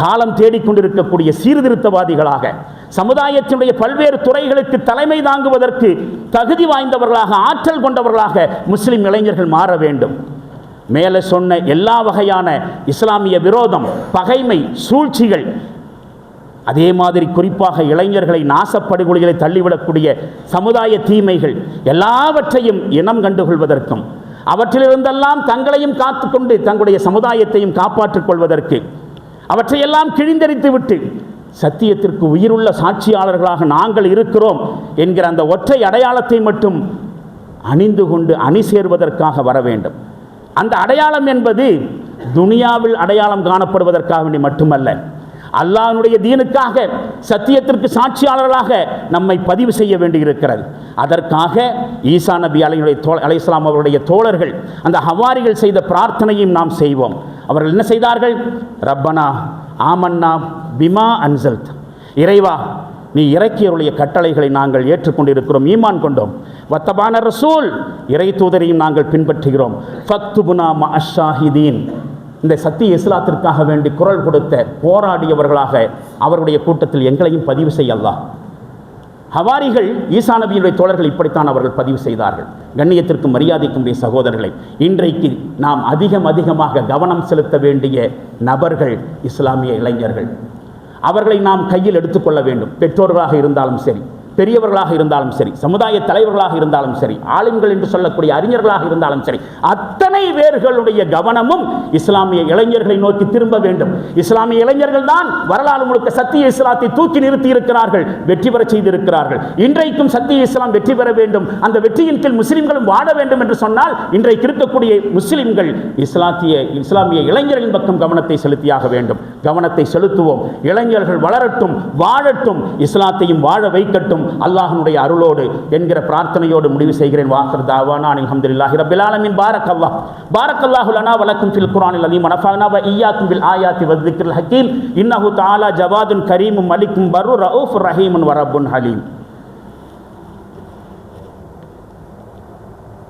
Speaker 1: காலம் தேடிக்கொண்டிருக்கக்கூடிய சீர்திருத்தவாதிகளாக, சமுதாயத்தினுடைய பல்வேறு துறைகளுக்கு தலைமை தாங்குவதற்கு தகுதி வாய்ந்தவர்களாக, ஆற்றல் கொண்டவர்களாக முஸ்லிம் இளைஞர்கள் மாற வேண்டும். மேலே சொன்ன எல்லா வகையான இஸ்லாமிய விரோதம், பகைமை, சூழ்ச்சிகள், அதே மாதிரி குறிப்பாக இளைஞர்களை நாசப்படுகொலைகளை தள்ளிவிடக்கூடிய சமுதாய தீமைகள் எல்லாவற்றையும் இனம் கண்டுகொள்வதற்கும் அவற்றிலிருந்தெல்லாம் தங்களையும் காத்துக்கொண்டு தங்களுடைய சமுதாயத்தையும் காப்பாற்றிக் கொள்வதற்கு அவற்றையெல்லாம் கிழிந்தெறித்து விட்டு சத்தியத்திற்கு உயிருள்ள சாட்சியாளர்களாக நாங்கள் இருக்கிறோம் என்கிற அந்த ஒற்றை அடையாளத்தை மட்டும் அணிந்து கொண்டு அணி சேர்வதற்காக வர வேண்டும். அந்த அடையாளம் என்பது துனியாவில் அடையாளம் காணப்படுவதற்காக வேண்டி மட்டுமல்ல, அல்லாஹ்வுடைய தீனுக்காக சத்தியத்திற்கு சாட்சியாளர்களாக நம்மை பதிவு செய்ய வேண்டியிருக்கிறது. அதற்காக ஈசா நபி அலைஹிஸ்ஸலாம் அவருடைய தோழர்கள் அந்த ஹவாரிகள் செய்த பிரார்த்தனையும் நாம் செய்வோம். அவர்கள் என்ன செய்தார்கள்? ரப்பனா ஆமன்னா பிமா அன்சல்த், இறைவா நீ இறக்கியருடைய கட்டளைகளை நாங்கள் ஏற்றுக்கொண்டிருக்கிறோம், ஈமான் கொண்டோம். வத்தபான ரசூல், இறை தூதரையும் நாங்கள் பின்பற்றுகிறோம். ஃபக்துபுனா மஅஷாஹிதீன், இந்த சத்திய இஸ்லாத்திற்காக வேண்டி குரல் கொடுத்த போராடியவர்களாக அவருடைய கூட்டத்தில் எங்களையும் பதிவு செய்ய அல்லாஹ். ஹவாரிகள் ஈசா நபியுடைய தோழர்கள் இப்படித்தான் அவர்கள் பதிவு செய்தார்கள். கண்ணியத்திற்கும் மரியாதைக்கும் சகோதரர்களை, இன்றைக்கு நாம் அதிகமாக கவனம் செலுத்த வேண்டிய நபர்கள் இஸ்லாமிய இளைஞர்கள். அவர்களை நாம் கையில் எடுத்துக்கொள்ள வேண்டும். பெற்றோர்களாக இருந்தாலும் சரி, பெரியவர்களாக இருந்தாலும் சரி, சமுதாய தலைவர்களாக இருந்தாலும் சரி, ஆளுங்கள் என்று சொல்லக்கூடிய அறிஞர்களாக இருந்தாலும் சரி, அத்தனை பேர்களுடைய கவனமும் இஸ்லாமிய இளைஞர்களை நோக்கி திரும்ப வேண்டும். இஸ்லாமிய இளைஞர்கள் தான் வரலாறு முழுக்க சத்திய இஸ்லாத்தை தூக்கி நிறுத்தி இருக்கிறார்கள், வெற்றி பெற செய்திருக்கிறார்கள். இன்றைக்கும் சத்திய இஸ்லாம் வெற்றி பெற வேண்டும், அந்த வெற்றியின் கீழ் முஸ்லிம்களும் வாழ வேண்டும் என்று சொன்னால் இன்றைக்கு இருக்கக்கூடிய முஸ்லிம்கள் இஸ்லாமிய இளைஞர்களின் பக்கம் கவனத்தை செலுத்தியாக வேண்டும். கவனத்தை செலுத்துவோம். இளைஞர்கள் வளரட்டும், வாழட்டும், இஸ்லாத்தையும் வாழ வைக்கட்டும் அல்லாஹ்வுடைய அருளோடு என்கிற பிரார்த்தனையோடு முடிவு செய்கிறேன். வாஹிர் தாவானா அல்ஹம்துலில்லாஹி ரப்பில் ஆலமீன். பாரக்கல்லாஹு லனா வ லக்கும் ஃபில் குர்ஆனில் அஸீம் வ நஃபஅனா வ இய்யாக்கும் பில் ஆயாத்தி வ ذிக்ரில் ஹக்கீம். இன்னஹு தஆலா ஜவாதுன் கரீமும் மலிக்கும் பர்ரு ரഊஃபுர் ரஹீமுன் வ ரப்புன் ஹலீம்.